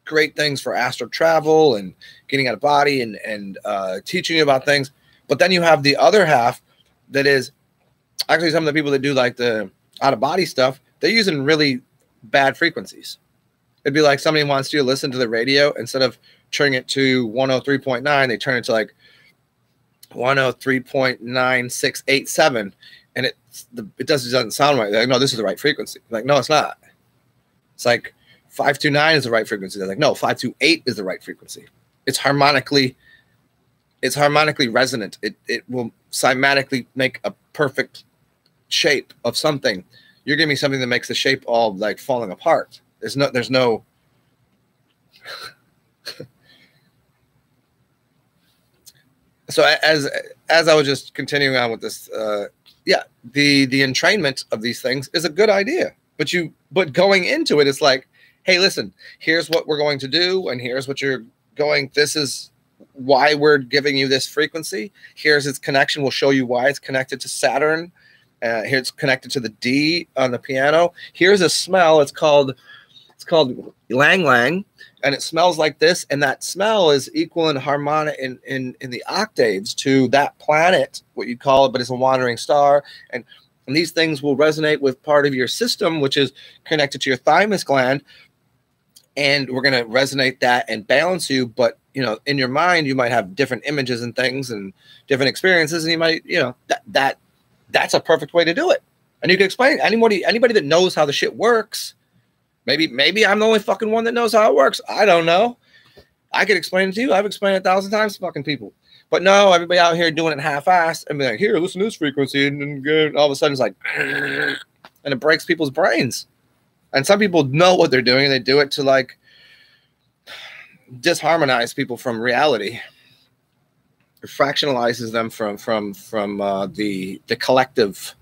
great things for astral travel and getting out of body and teaching you about things. But then you have the other half that is actually some of the people that do like the out of body stuff, they're using really bad frequencies. It'd be like somebody wants you to listen to the radio, instead of turning it to 103.9, they turn it to like 103.9687, and it doesn't sound right. They're like, no, this is the right frequency. Like, no, it's not. It's like 529 is the right frequency. They're like, no, 528 is the right frequency. It's harmonically resonant. It will cymatically make a perfect shape of something. You're giving me something that makes the shape all like falling apart. There's no So as I was just continuing on with this, the entrainment of these things is a good idea, but going into it, it's like, hey, listen, here's what we're going to do, and here's what you're going. This is why we're giving you this frequency. Here's its connection. We'll show you why it's connected to Saturn. Here it's connected to the D on the piano. Here's a smell. It's called Lang Lang, and it smells like this, and that smell is equal and harmonic in the octaves to that planet, what you call it, but it's a wandering star. And these things will resonate with part of your system, which is connected to your thymus gland, and we're going to resonate that and balance you. But in your mind, you might have different images and things and different experiences, and you might, that's a perfect way to do it. And you can explain anybody that knows how the shit works. Maybe I'm the only fucking one that knows how it works. I don't know. I could explain it to you. I've explained it 1,000 times to fucking people. But no, everybody out here doing it half-assed and be like, here, listen to this frequency, and all of a sudden it's like, and it breaks people's brains. And some people know what they're doing. They do it to like disharmonize people from reality. It fractionalizes them from the collective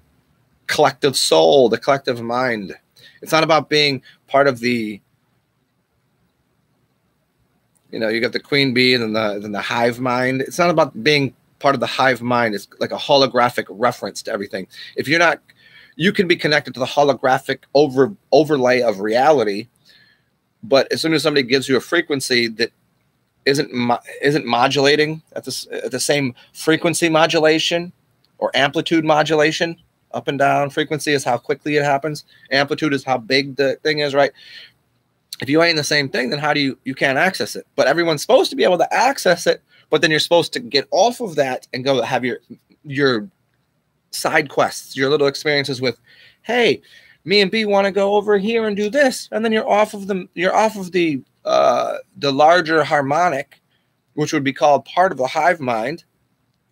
soul, the collective mind. It's not about being part of the, you got the queen bee and then the hive mind. It's not about being part of the hive mind. It's like a holographic reference to everything. If you're not, you can be connected to the holographic overlay of reality. But as soon as somebody gives you a frequency that isn't modulating at the same frequency modulation or amplitude modulation, up and down, frequency is how quickly it happens. Amplitude is how big the thing is, right? If you ain't the same thing, then how do you can't access it? But everyone's supposed to be able to access it, but then you're supposed to get off of that and go have your side quests, your little experiences with, hey, me and B want to go over here and do this, and then you're off of the larger harmonic, which would be called part of the hive mind,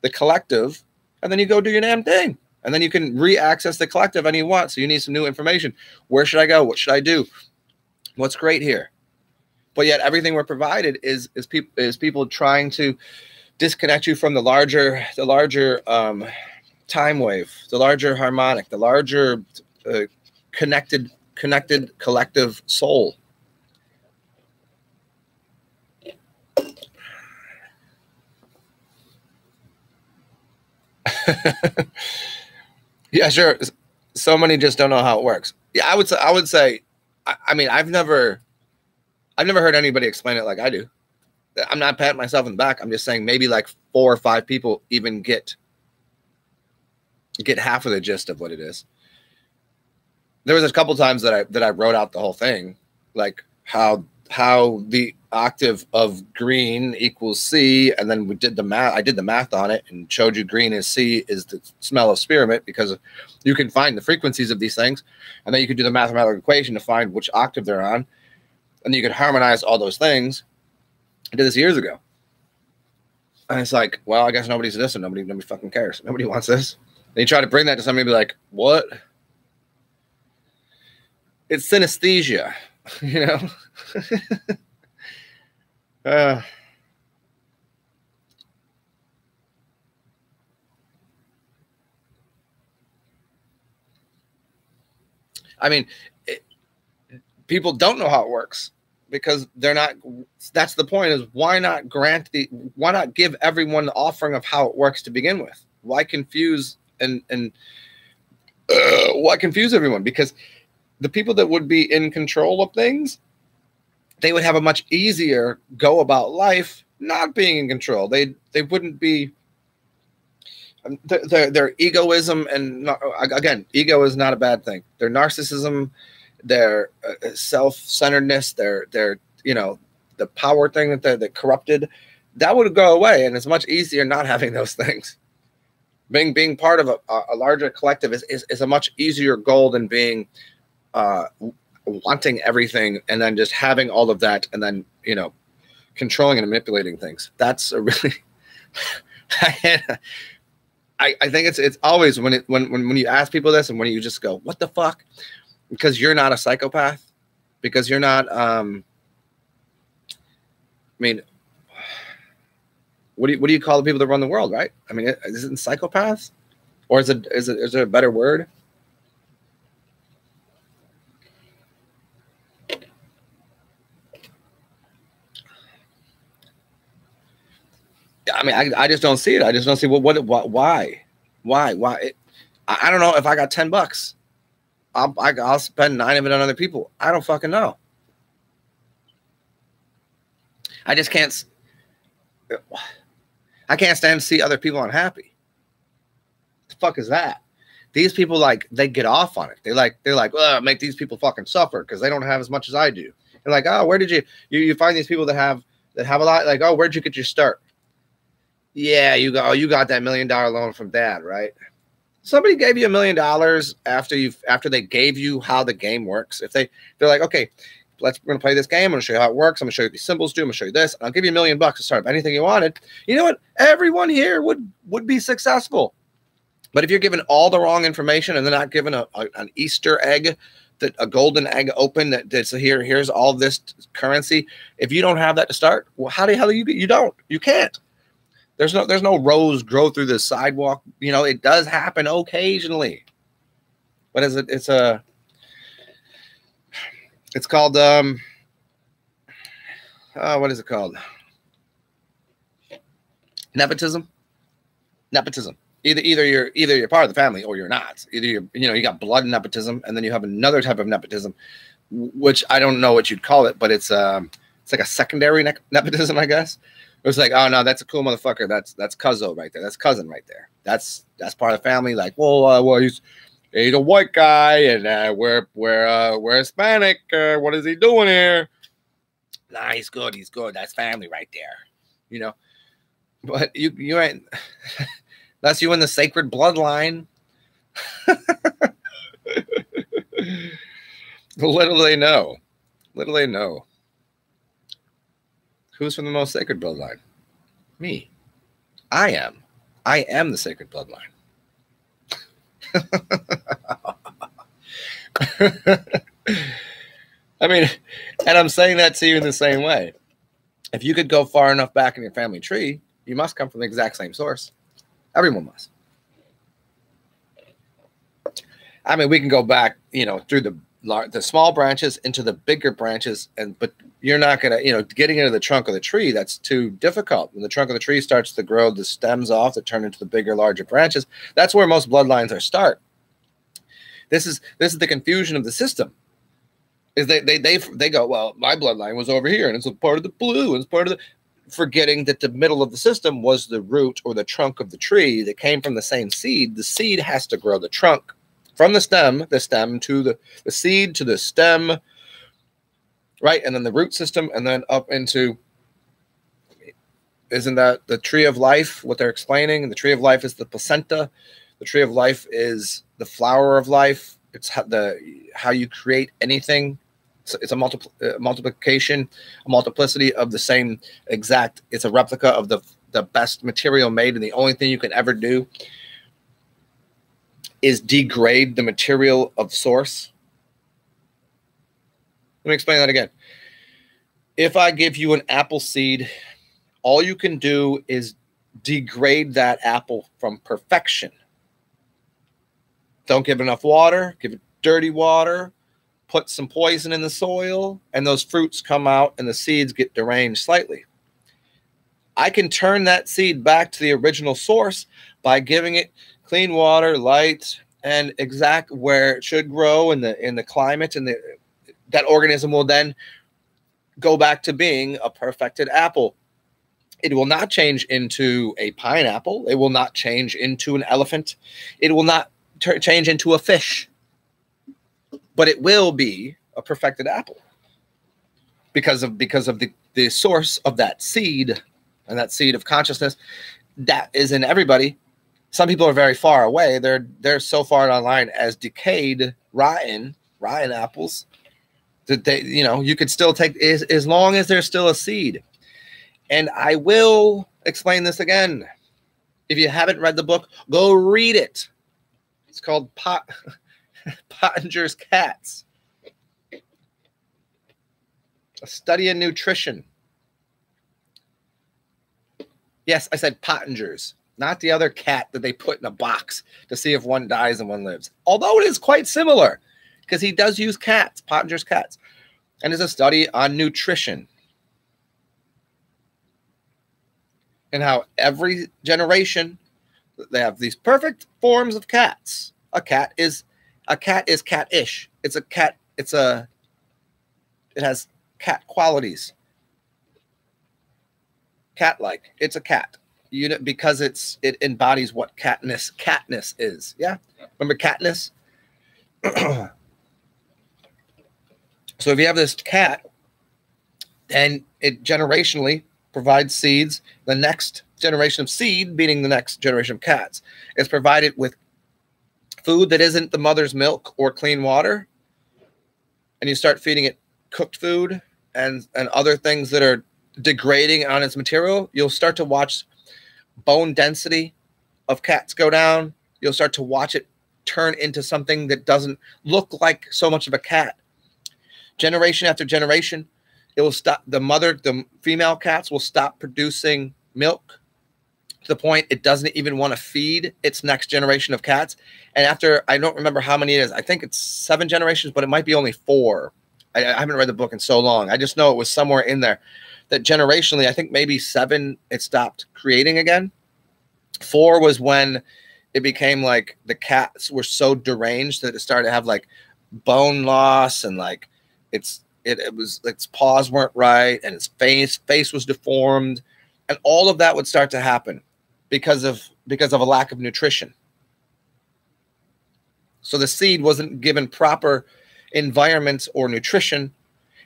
the collective, and then you go do your damn thing. And then you can re-access the collective any you want. So you need some new information. Where should I go? What should I do? What's great here? But yet everything we're provided is people trying to disconnect you from the larger time wave, the larger harmonic, the larger connected collective soul. Yeah, sure. So many just don't know how it works. Yeah, I would say, I mean, I've never heard anybody explain it like I do. I'm not patting myself in the back. I'm just saying maybe like 4 or 5 people even get half of the gist of what it is. There was a couple times that I wrote out the whole thing, like how the octave of green equals C, and then we did the math. I did the math on it and showed you green is C is the smell of spearmint, because you can find the frequencies of these things, and then you could do the mathematical equation to find which octave they're on, and you could harmonize all those things. I did this years ago, and it's like, well, I guess nobody's listening. Nobody fucking cares. Nobody wants this. And you try to bring that to somebody and be like, what? It's synesthesia, you know? I mean, people don't know how it works. because they're not. That's the point. Is why not give everyone the offering of how it works to begin with? Why confuse and why confuse everyone? Because the people that would be in control of things, they would have a much easier go about life not being in control. They wouldn't be their egoism, and again, ego is not a bad thing. Their narcissism, their self-centeredness, their the power thing that they're corrupted, that would go away, and it's much easier not having those things. Being part of a larger collective is a much easier goal than being wanting everything and then just having all of that and then controlling and manipulating things. That's a really I think it's always when you ask people this and when you just go, what the fuck? Because you're not a psychopath, because you're not what do you call the people that run the world, right? I mean, is it psychopaths, or is there a better word? I mean, I just don't see it. I just don't see why. I don't know. If I got $10, I'll spend 9 of it on other people. I don't fucking know. I just can't. I can't stand to see other people unhappy. What the fuck is that? These people, like, they get off on it. They're like, make these people fucking suffer because they don't have as much as I do. They're like, oh, where did you find these people that have a lot? Like, oh, where'd you get your start? Yeah, you got that $1 million loan from dad, right? Somebody gave you $1 million after they gave you how the game works. If they're like, okay, we're gonna play this game. I'm gonna show you how it works. I'm gonna show you what these symbols do. I'm gonna show you this. I'll give you $1 million to start up anything you wanted. You know what? Everyone here would be successful. But if you're given all the wrong information and they're not given an Easter egg, a golden egg open that's here's all this currency. If you don't have that to start, well, how the hell you can't. There's no rose grow through the sidewalk. It does happen occasionally. What is it? It's called what is it called? Nepotism. Either you're part of the family or you're not. Either you got blood nepotism, and then you have another type of nepotism, which I don't know what you'd call it, but it's like a secondary nepotism, I guess. It was like, oh no, that's a cool motherfucker. That's cousin right there. That's cousin right there. That's part of the family. Like, well, he's a white guy, and we're Hispanic. What is he doing here? Nah, he's good. He's good. That's family right there. But you ain't. That's you in the sacred bloodline. Little they know. Who's from the most sacred bloodline? Me. I am the sacred bloodline. I mean, and I'm saying that to you in the same way. If you could go far enough back in your family tree, you must come from the exact same source. Everyone must. I mean, we can go back, through the small branches into the bigger branches, but you're not gonna, getting into the trunk of the tree. That's too difficult. When the trunk of the tree starts to grow the stems off that turn into the bigger, larger branches, that's where most bloodlines start. This is the confusion of the system. Is they go, well, my bloodline was over here, and it's a part of the blue, and it's part of the. Forgetting that the middle of the system was the root or the trunk of the tree that came from the same seed. The seed has to grow the trunk from the stem to the seed to the stem, right? And then the root system, and then up into, isn't that the tree of life, what they're explaining? The tree of life is the placenta. The tree of life is the flower of life. It's how you create anything. It's a multiplication, a multiplicity of the same exact. It's a replica of the best material made, and the only thing you can ever do is degrade the material of source. Let me explain that again. If I give you an apple seed, all you can do is degrade that apple from perfection. Don't give it enough water. Give it dirty water. put some poison in the soil, and those fruits come out and the seeds get deranged slightly. I can turn that seed back to the original source by giving it clean water, light, and exact where it should grow in the climate, and that organism will then go back to being a perfected apple. It will not change into a pineapple. It will not change into an elephant. It will not change into a fish. But it will be a perfected apple because of the source of that seed, and that seed of consciousness that is in everybody. Some people are very far away. They're so far online as decayed, rotten apples that they, you could still take as long as there's still a seed. And I will explain this again. If you haven't read the book, go read it. It's called Pottinger's Cats, a study in nutrition. Yes, I said Pottinger's, not the other cat that they put in a box to see if one dies and one lives. Although it is quite similar, because he does use cats, Pottinger's cats. And it's a study on nutrition. And how every generation, they have these perfect forms of cats. A cat is cat-ish. It's a cat. It has cat qualities. Cat-like. It's a cat. Because it embodies what catness is. Yeah? Remember Katniss? So if you have this cat, and it generationally provides seeds, the next generation of seed, meaning the next generation of cats, is provided with food that isn't the mother's milk or clean water, and you start feeding it cooked food and other things that are degrading on its material, you'll start to watch bone density of cats go down. You'll start to watch it turn into something that doesn't look like so much of a cat. Generation after generation, it will stop. The female cats will stop producing milk to the point it doesn't even want to feed its next generation of cats. And after, I don't remember how many it is. I think it's 7 generations, but it might be only 4. I haven't read the book in so long. I just know it was somewhere in there that generationally, I think maybe 7, it stopped creating again. 4 was when it became like the cats were so deranged that it started to have like bone loss, and like its paws weren't right, and its face was deformed, and all of that would start to happen because of a lack of nutrition. So the seed wasn't given proper environment or nutrition,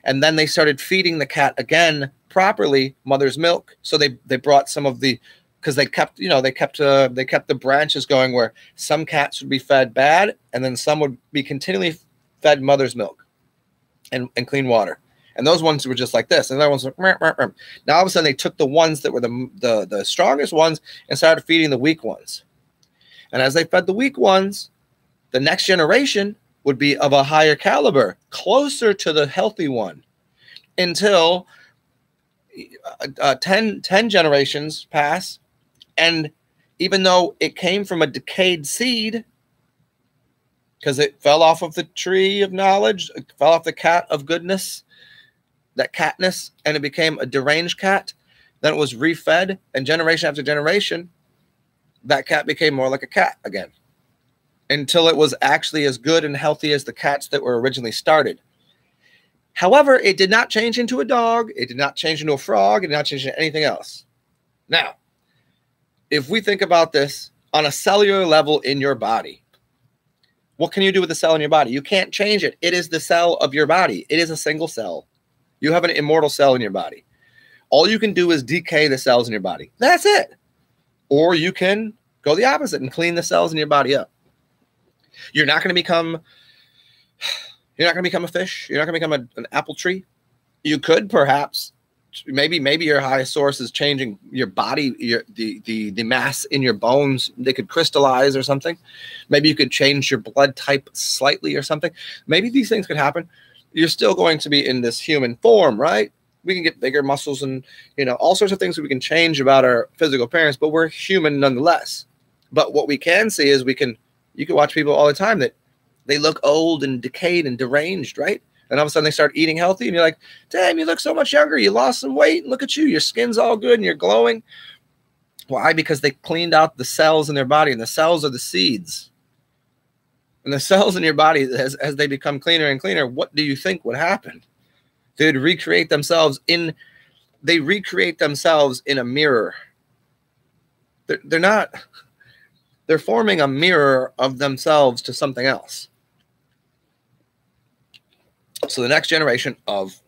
and then they started feeding the cat again properly mother's milk. So they brought some of the, because they kept the branches going where some cats would be fed bad, and then some would be continually fed mother's milk and clean water. And those ones were just like this. And the other ones were, meh, meh, meh. Now all of a sudden they took the ones that were the strongest ones and started feeding the weak ones. And as they fed the weak ones, the next generation would be of a higher caliber, closer to the healthy one, until 10 generations pass. And even though it came from a decayed seed, because it fell off of the tree of knowledge, it fell off the cat of goodness, that catness, and it became a deranged cat. Then it was refed, and generation after generation, that cat became more like a cat again, until it was actually as good and healthy as the cats that were originally started. However, it did not change into a dog. It did not change into a frog. It did not change into anything else. Now, if we think about this on a cellular level in your body, what can you do with the cell in your body? You can't change it. It is the cell of your body. It is a single cell. You have an immortal cell in your body. All you can do is decay the cells in your body. That's it. Or you can go the opposite and clean the cells in your body up. You're not going to become a fish. You're not going to become an apple tree. You could perhaps, maybe your highest source is changing your body, the mass in your bones. They could crystallize or something. Maybe you could change your blood type slightly or something. Maybe these things could happen. You're still going to be in this human form, right? We can get bigger muscles and, all sorts of things that we can change about our physical appearance, but we're human nonetheless. But what we can see is you can watch people all the time that they look old and decayed and deranged, right? And all of a sudden they start eating healthy and you're like, damn, you look so much younger. You lost some weight. Look at you. Your skin's all good and you're glowing. Why? Because they cleaned out the cells in their body, and the cells are the seeds. And the cells in your body, as they become cleaner and cleaner, what do you think would happen? They'd recreate themselves in a mirror. They're forming a mirror of themselves to something else. So the next generation of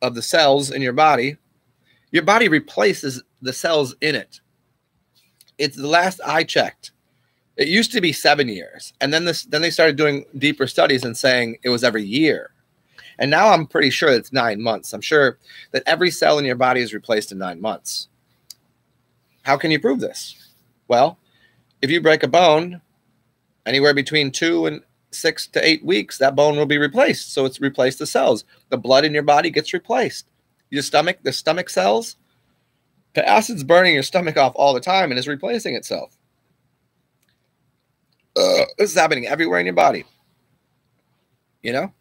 the cells in your body replaces the cells in it. It's the last I checked. It used to be 7 years. And then they started doing deeper studies and saying it was every year. And now I'm pretty sure it's 9 months. I'm sure that every cell in your body is replaced in 9 months. How can you prove this? Well, if you break a bone, anywhere between 2 and 6 to 8 weeks, that bone will be replaced. So it's replaced the cells. The blood in your body gets replaced. The stomach cells, the acid's burning your stomach off all the time and is replacing itself. This is happening everywhere in your body. You know,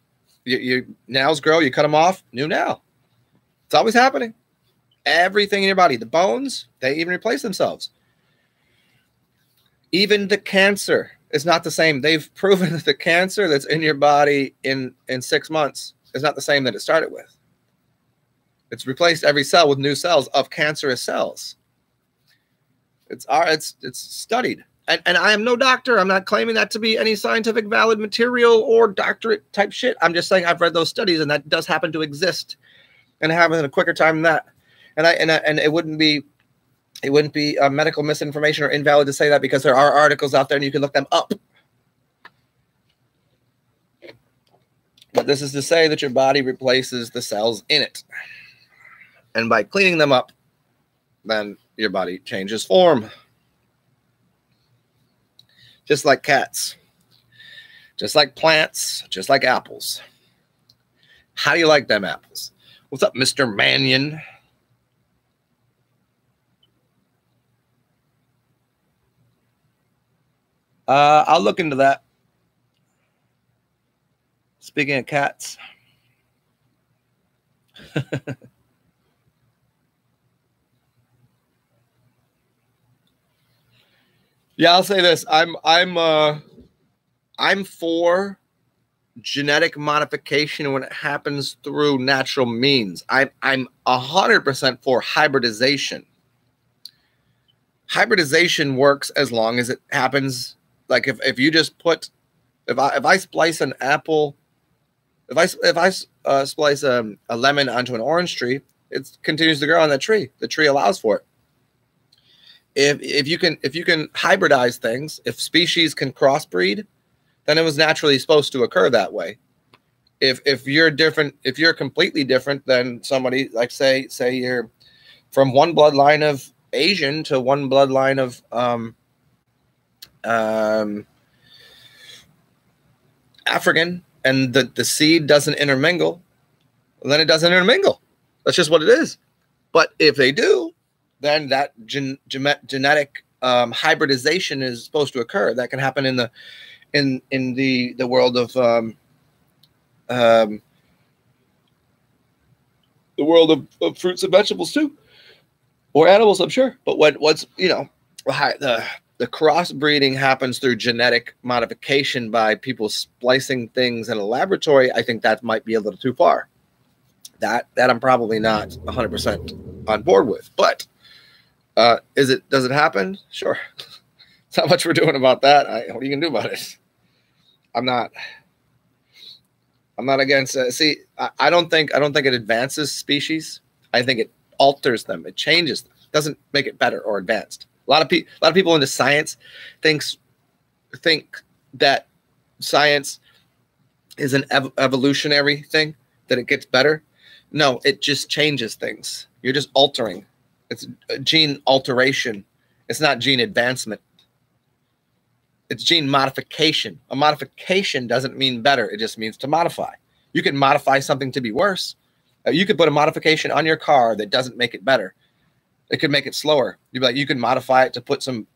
your nails grow, you cut them off, new nail. It's always happening. Everything in your body, the bones, they even replace themselves. Even the cancer is not the same. They've proven that the cancer that's in your body in 6 months is not the same that it started with. It's replaced every cell with new cells of cancerous cells. It's studied. And I am no doctor. I'm not claiming that to be any scientific valid material or doctorate type shit. I'm just saying I've read those studies, and that does happen to exist and happen in a quicker time than that. And it wouldn't be medical misinformation or invalid to say that, because there are articles out there and you can look them up. But this is to say that your body replaces the cells in it. And by cleaning them up, then your body changes form. Just like cats, just like plants, just like apples. How do you like them apples? What's up, Mr. Mannion? I'll look into that. Speaking of cats. Yeah, I'll say this. I'm for genetic modification when it happens through natural means. I'm 100% for hybridization. Hybridization works as long as it happens. Like if you just put, if I splice an apple, if I splice a lemon onto an orange tree, it continues to grow on that tree. The tree allows for it. If you can hybridize things, if species can crossbreed, then it was naturally supposed to occur that way. If you're different, if you're completely different than somebody, like say you're from one bloodline of Asian to one bloodline of African, and the seed doesn't intermingle, then it doesn't intermingle. That's just what it is. But if they do, then that genetic hybridization is supposed to occur. That can happen in the world of fruits and vegetables too, or animals, I'm sure. But what's the crossbreeding happens through genetic modification by people splicing things in a laboratory. I think that might be a little too far. That I'm probably not 100% on board with. But does it happen? Sure. It's not much we're doing about that. What are you gonna do about it? I'm not against. I don't think it advances species. I think it alters them. It changes them. It doesn't make it better or advanced. A lot of people into science think that science is an evolutionary thing, that it gets better. No, it just changes things. You're just altering. It's a gene alteration. It's not gene advancement. It's gene modification. A modification doesn't mean better. It just means to modify. You can modify something to be worse. You could put a modification on your car that doesn't make it better. It could make it slower. You'd be like, you can modify it to put some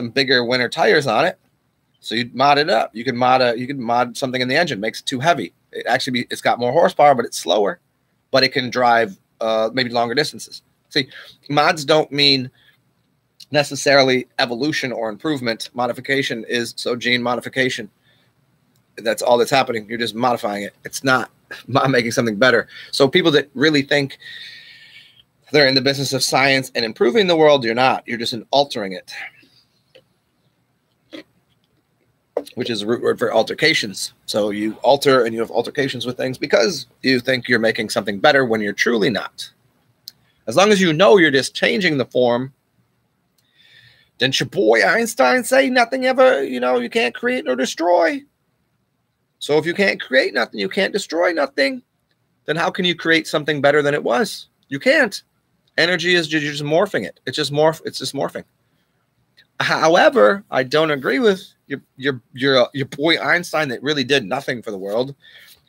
bigger winter tires on it. So you mod it up. You can mod something in the engine, makes it too heavy. It's got more horsepower, but it's slower, but it can drive maybe longer distances. See, mods don't mean necessarily evolution or improvement. Modification is gene modification. That's all that's happening. You're just modifying it. It's not making something better. So people that really think they're in the business of science and improving the world, you're not. You're just altering it, which is a root word for altercations. So you alter and you have altercations with things because you think you're making something better when you're truly not. As long as you know you're just changing the form, didn't your boy Einstein say nothing ever, you can't create nor destroy? So if you can't create nothing, you can't destroy nothing, then how can you create something better than it was? You can't. Energy is just morphing it. It's just morphing. However, I don't agree with your boy Einstein that really did nothing for the world.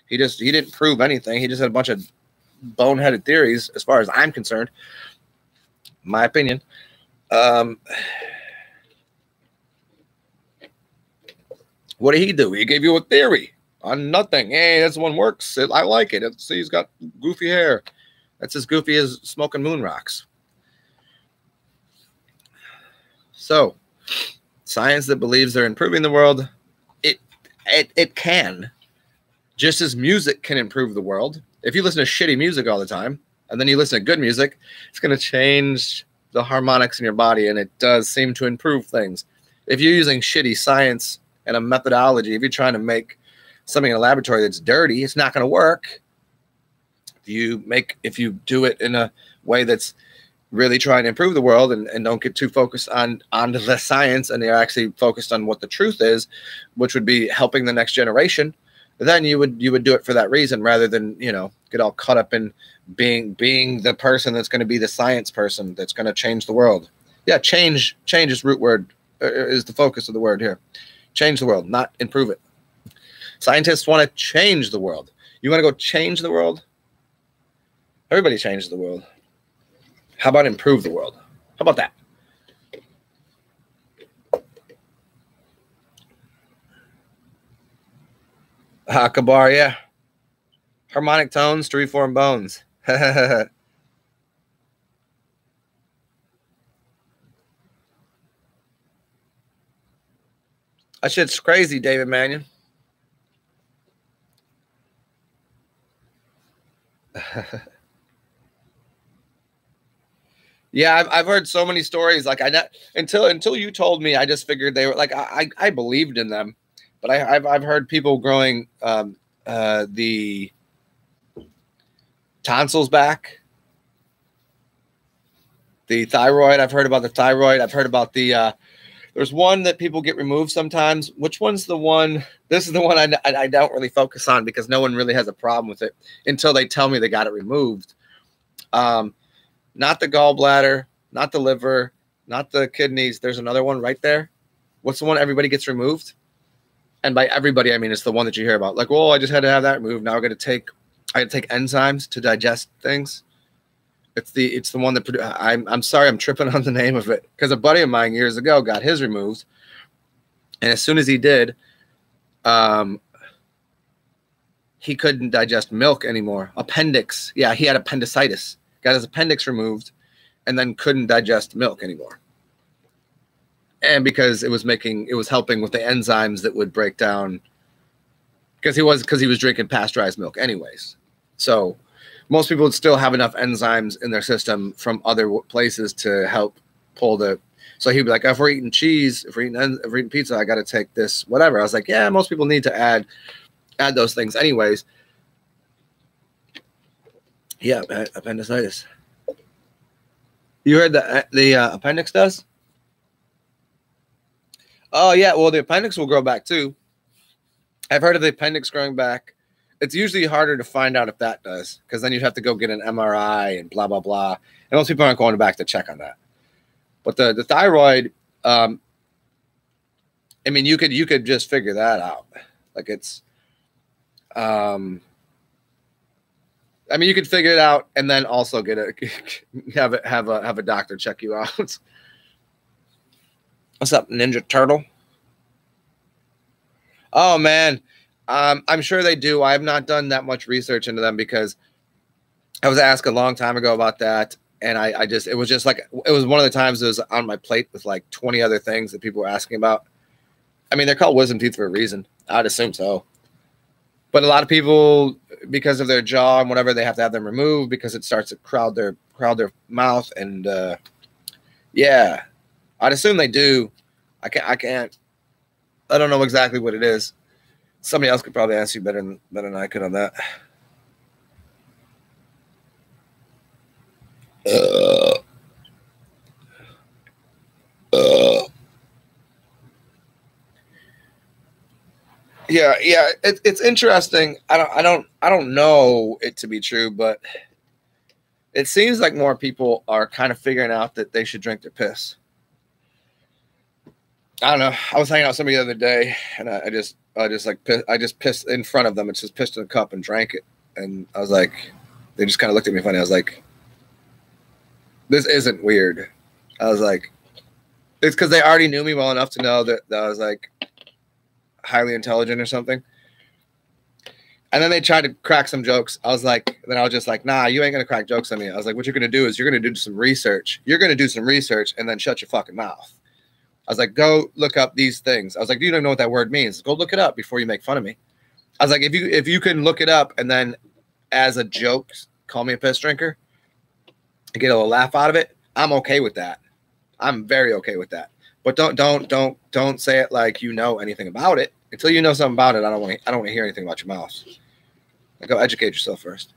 He didn't prove anything. He just had a bunch of boneheaded theories, as far as I'm concerned. My opinion. What did he do? He gave you a theory on nothing. Hey, this one works. I like it. See, he's got goofy hair. That's as goofy as smoking moon rocks. So, science that believes they're improving the world, it can. Just as music can improve the world. If you listen to shitty music all the time, and then you listen to good music, it's going to change the harmonics in your body, and it does seem to improve things. If you're using shitty science and a methodology, if you're trying to make something in a laboratory that's dirty, it's not going to work. If you do it in a way that's really trying to improve the world and don't get too focused on the science, and they're actually focused on what the truth is, which would be helping the next generation, then you would do it for that reason rather than, get all caught up in being the person that's going to be the science person that's going to change the world. Yeah, change is root word, is the focus of the word here. Change the world, not improve it. Scientists want to change the world. You want to go change the world? Everybody changes the world. How about improve the world? How about that? Hakabar, yeah. Harmonic tones to reform bones. That shit's crazy, David Mannion. Yeah, I've heard so many stories. Like until you told me, I just figured they were like I believed in them, but I've heard people growing the tonsils back, the thyroid. I've heard about the thyroid. I've heard about the there's one that people get removed sometimes. Which one's the one? This is the one I don't really focus on because no one really has a problem with it until they tell me they got it removed. Not the gallbladder, not the liver, not the kidneys. There's another one right there. What's the one everybody gets removed? And by everybody, I mean it's the one that you hear about. Like, well, I just had to have that removed. Now I got to take enzymes to digest things. It's the one that I'm sorry, I'm tripping on the name of it because a buddy of mine years ago got his removed, and as soon as he did, he couldn't digest milk anymore. Appendix, yeah, he had appendicitis. Got his appendix removed, and then couldn't digest milk anymore. And because it was helping with the enzymes that would break down, because he was drinking pasteurized milk anyways. So most people would still have enough enzymes in their system from other places to help pull the. So he'd be like, if we're eating cheese, if we're eating pizza, I got to take this, whatever. I was like, yeah, most people need to add those things anyways. Yeah, appendicitis. You heard that the appendix does? Oh, yeah. Well, the appendix will grow back, too. I've heard of the appendix growing back. It's usually harder to find out if that does, because then you'd have to go get an MRI and blah, blah, blah. And most people aren't going back to check on that. But the thyroid, I mean, you could just figure that out. Like it's, I mean, you could figure it out and then also have a doctor check you out. What's up, Ninja Turtle? Oh man, I'm sure they do. I have not done that much research into them because I was asked a long time ago about that, and I just it was just like it was one of the times it was on my plate with like 20 other things that people were asking about. I mean, they're called wisdom teeth for a reason. I'd assume so. But a lot of people, because of their jaw and whatever, they have to have them removed because it starts to crowd their mouth. And yeah, I'd assume they do. I can't. I don't know exactly what it is. Somebody else could probably answer you better than I could on that. Yeah, it's interesting. I don't know it to be true, but it seems like more people are kind of figuring out that they should drink their piss. I don't know. I was hanging out with somebody the other day, and I just pissed in front of them. It's just pissed in a cup and drank it, and I was like, they just kind of looked at me funny. I was like, this isn't weird. I was like, it's because they already knew me well enough to know that I was like highly intelligent or something. And then they tried to crack some jokes. I was just like, nah, you ain't gonna crack jokes on me. I was like, what you're gonna do is you're gonna do some research. You're gonna do some research and then shut your fucking mouth. I was like, go look up these things. I was like, you don't know what that word means. Go look it up before you make fun of me. I was like, if you can look it up and then as a joke call me a piss drinker and get a little laugh out of it, I'm okay with that. I'm very okay with that. But don't say it like you know anything about it. Until you know something about it, I don't want to hear anything about your mouth. Like, go educate yourself first.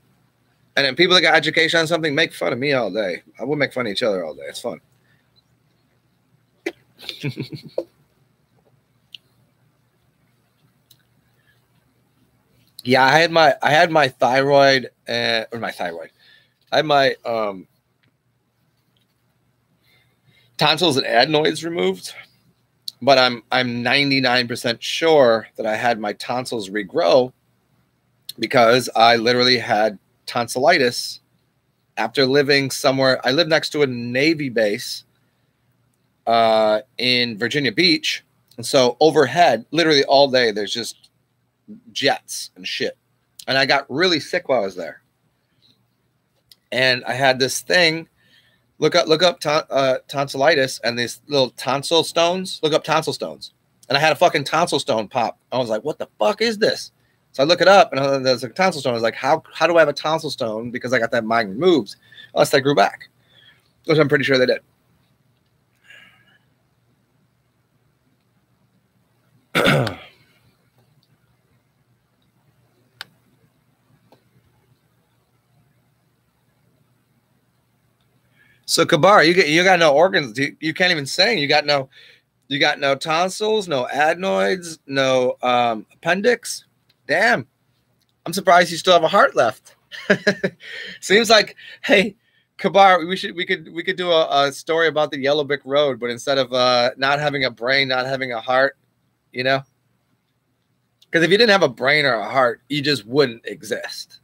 And then people that got education on something make fun of me all day. I will make fun of each other all day. It's fun. Yeah, I had my thyroid I had my tonsils and adenoids removed, but I'm 99% sure that I had my tonsils regrow because I literally had tonsillitis after living somewhere. I lived next to a Navy base in Virginia Beach, and so overhead, literally all day, there's just jets and shit. And I got really sick while I was there. And I had this thing. Look up tonsillitis and these little tonsil stones. Look up tonsil stones. And I had a fucking tonsil stone pop. I was like, what the fuck is this? So I look it up and there's a tonsil stone. I was like, how do I have a tonsil stone? Because I got that mine removed. Unless they grew back. Which I'm pretty sure they did. So Kabar, you got no organs. You can't even sing. You got no tonsils, no adenoids, no appendix. Damn, I'm surprised you still have a heart left. Seems like, hey, Kabar, we could do a story about the Yellow Brick Road, but instead of not having a brain, not having a heart, you know, because if you didn't have a brain or a heart, you just wouldn't exist.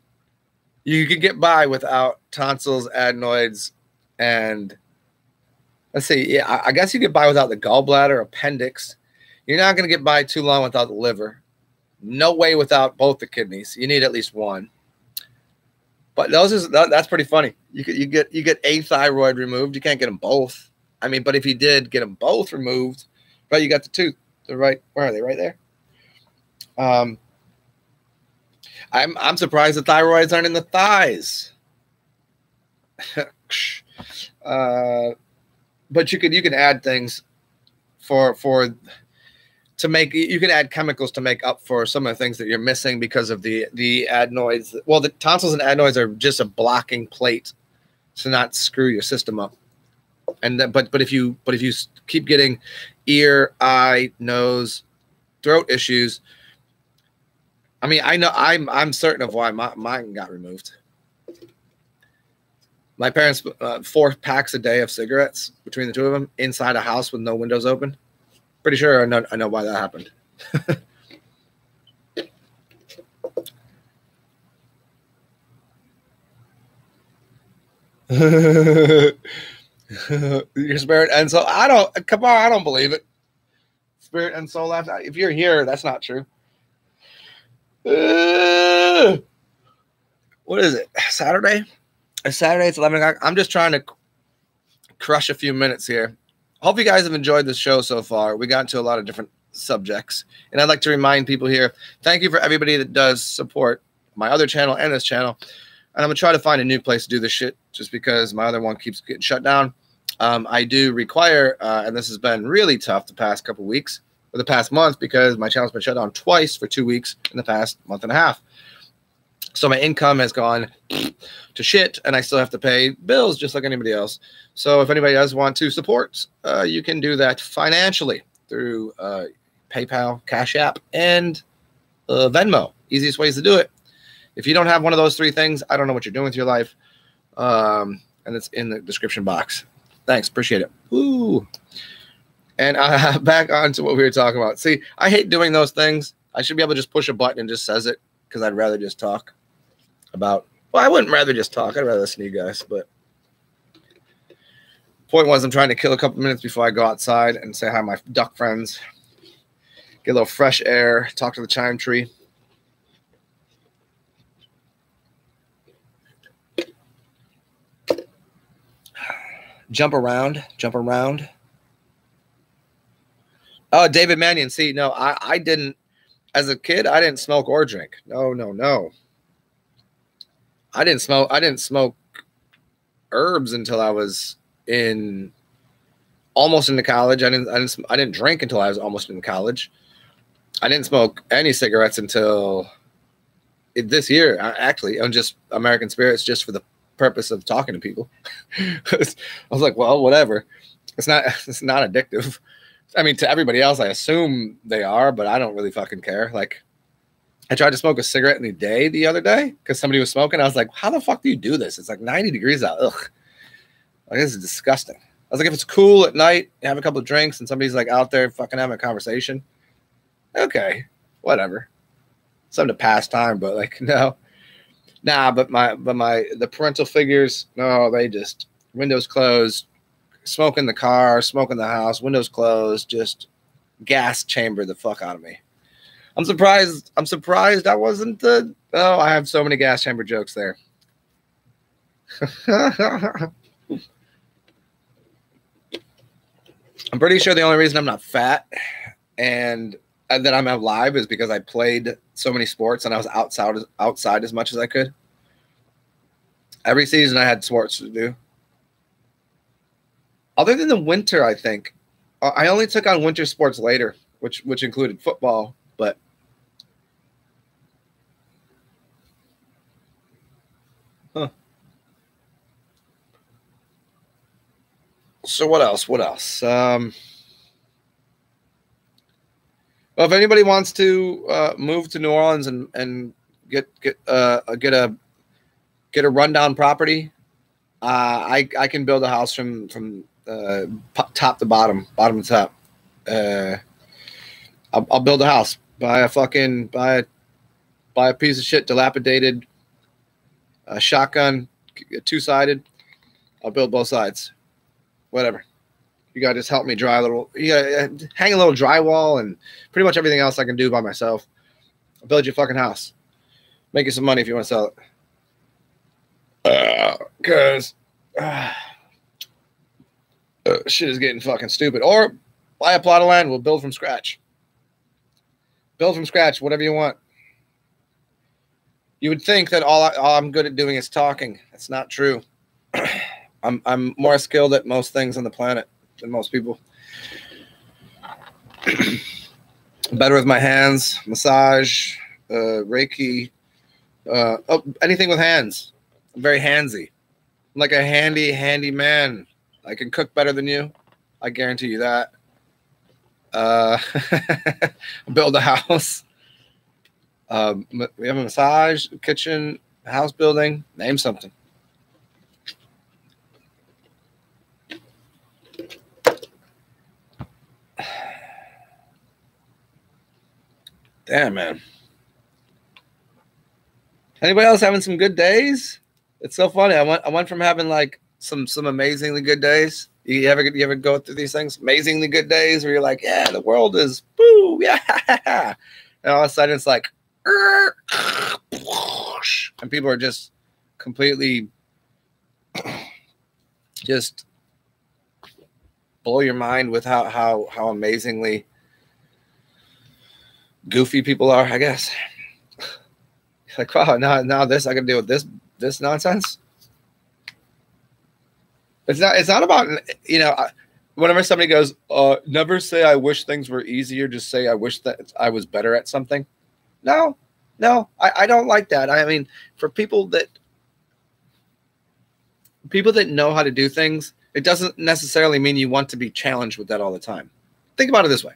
You could get by without tonsils, adenoids. And let's see, yeah, I guess you get by without the gallbladder, appendix. You're not going to get by too long without the liver. No way without both the kidneys. You need at least one. But that's pretty funny. You get a thyroid removed. You can't get them both. I mean, but if you did get them both removed, right? You got the tooth. Where are they? Right there. I'm surprised the thyroids aren't in the thighs. But you can add things to make, you can add chemicals to make up for some of the things that you're missing because of the adenoids. Well, the tonsils and adenoids are just a blocking plate to not screw your system up. And but if you keep getting ear, eye, nose, throat issues, I mean, I know I'm certain of why mine got removed. My parents 4 packs a day of cigarettes between the two of them inside a house with no windows open. Pretty sure I know why that happened. Your spirit and soul. I don't believe it. Spirit and soul left. If you're here, that's not true. What is it? Saturday? Saturday, it's 11 o'clock. I'm just trying to crush a few minutes here. Hope you guys have enjoyed the show so far. We got into a lot of different subjects. And I'd like to remind people here, thank you for everybody that does support my other channel and this channel. And I'm going to try to find a new place to do this shit just because my other one keeps getting shut down. I do require, and this has been really tough the past couple weeks, or the past month, because my channel's been shut down twice for 2 weeks in the past month and a half. So my income has gone to shit, and I still have to pay bills just like anybody else. So if anybody does want to support, you can do that financially through PayPal, Cash App, and Venmo. Easiest ways to do it. If you don't have one of those 3 things, I don't know what you're doing with your life. And it's in the description box. Thanks. Appreciate it. Woo. And back on to what we were talking about. See, I hate doing those things. I should be able to just push a button and just says it, because I'd rather just talk about, well, I wouldn't rather just talk. I'd rather listen to you guys. But point was, I'm trying to kill a couple minutes before I go outside and say hi to my duck friends, get a little fresh air, talk to the chime tree. Jump around. Oh, David Mannion. See, no, I didn't. As a kid, I didn't smoke or drink. No. I didn't smoke herbs until I was almost into college. I didn't drink until I was almost in college. I didn't smoke any cigarettes until this year, actually, on just American Spirits, just for the purpose of talking to people. I was like, well, whatever. It's not addictive. I mean, to everybody else, I assume they are, but I don't really fucking care. Like, I tried to smoke a cigarette in the day the other day because somebody was smoking. I was like, how the fuck do you do this? It's like 90 degrees out. Ugh. Like, this is disgusting. I was like, if it's cool at night, you have a couple of drinks and somebody's like out there fucking having a conversation. Okay, whatever. Something to pass time, but like, no. Nah, but the parental figures, no, they just, windows closed, smoke in the car, smoke in the house, windows closed, just gas chamber the fuck out of me. I'm surprised I wasn't the, oh, I have so many gas chamber jokes there. I'm pretty sure the only reason I'm not fat and that I'm alive is because I played so many sports and I was outside as much as I could. Every season I had sports to do. Other than the winter, I think. I only took on winter sports later, which included football, but So what else? Well, if anybody wants to move to New Orleans and get a rundown property, I can build a house from top to bottom to top. I'll build a house. Buy a piece of shit dilapidated shotgun, 2-sided. I'll build both sides. Whatever. You gotta just help me dry a little. You gotta hang a little drywall and pretty much everything else I can do by myself. I'll build your fucking house. Make you some money if you want to sell it. Because shit is getting fucking stupid. Or buy a plot of land. We'll build from scratch. Build from scratch, whatever you want. You would think that all I'm good at doing is talking. That's not true. I'm more skilled at most things on the planet than most people. Better with my hands, massage, Reiki, anything with hands. I'm very handsy. I'm like a handy man. I can cook better than you. I guarantee you that. Build a house. We have a massage, kitchen, house building. Name something. Damn, man. Anybody else having some good days? It's so funny. I went from having like some amazingly good days. You ever go through these things? Amazingly good days where you're like, yeah, the world is boo, yeah. And all of a sudden it's like, and people are just completely just blow your mind with how amazingly goofy people are, I guess. Like, wow, now this I can deal with this nonsense. It's not about, you know, whenever somebody goes, never say I wish things were easier, just say I wish that I was better at something. No, I don't like that. I mean, for people that know how to do things, it doesn't necessarily mean you want to be challenged with that all the time. Think about it this way.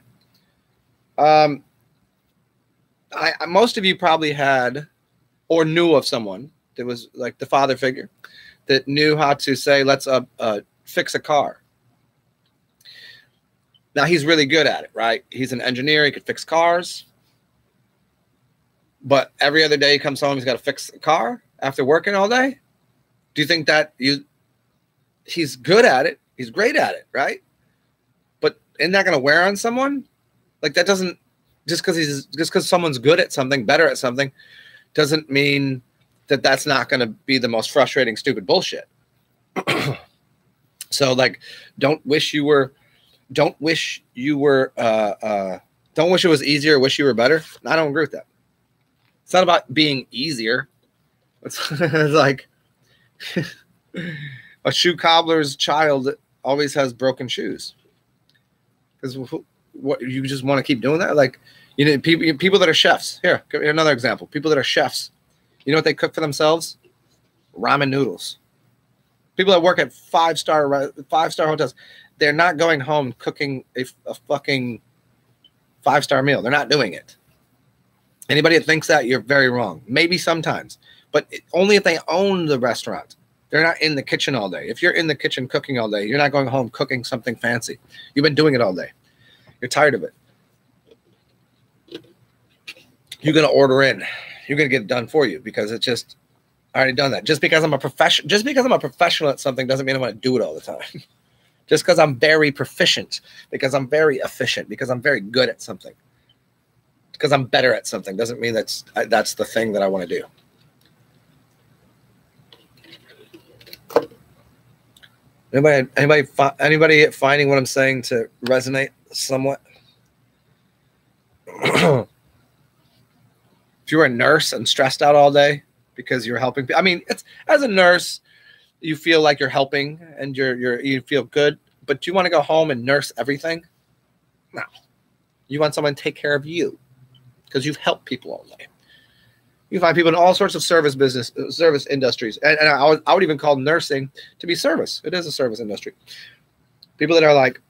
Most of you probably had or knew of someone that was like the father figure that knew how to say, let's fix a car. Now, he's really good at it, right? He's an engineer. He could fix cars. But every other day he comes home, he's got to fix a car after working all day. Do you think that he's good at it? He's great at it, right? But isn't that going to wear on someone? Like, that doesn't, just because someone's good at something, better at something, doesn't mean that that's not going to be the most frustrating, stupid bullshit. So, like, don't wish it was easier, wish you were better. I don't agree with that. It's not about being easier. It's like a shoe cobbler's child always has broken shoes. Because what, you just want to keep doing that? Like, you know, people that are chefs. Here, another example. People that are chefs. You know what they cook for themselves? Ramen noodles. People that work at five-star hotels, they're not going home cooking a fucking 5-star meal. They're not doing it. Anybody that thinks that, you're very wrong. Maybe sometimes, but only if they own the restaurant. They're not in the kitchen all day. If you're in the kitchen cooking all day, you're not going home cooking something fancy. You've been doing it all day. You're tired of it. You're going to order in. You're going to get it done for you because it's just, I already done that. Just because I'm a professional at something doesn't mean I want to do it all the time. Just because I'm very proficient, because I'm very efficient, because I'm very good at something, because I'm better at something doesn't mean that's the thing that I want to do. Anybody finding what I'm saying to resonate somewhat? If you were a nurse and stressed out all day because you're helping, I mean, it's, as a nurse, you feel like you're helping and you feel good, but do you want to go home and nurse everything? No. You want someone to take care of you because you've helped people all day. You find people in all sorts of service industries. And I would even call nursing to be service. It is a service industry. People that are like,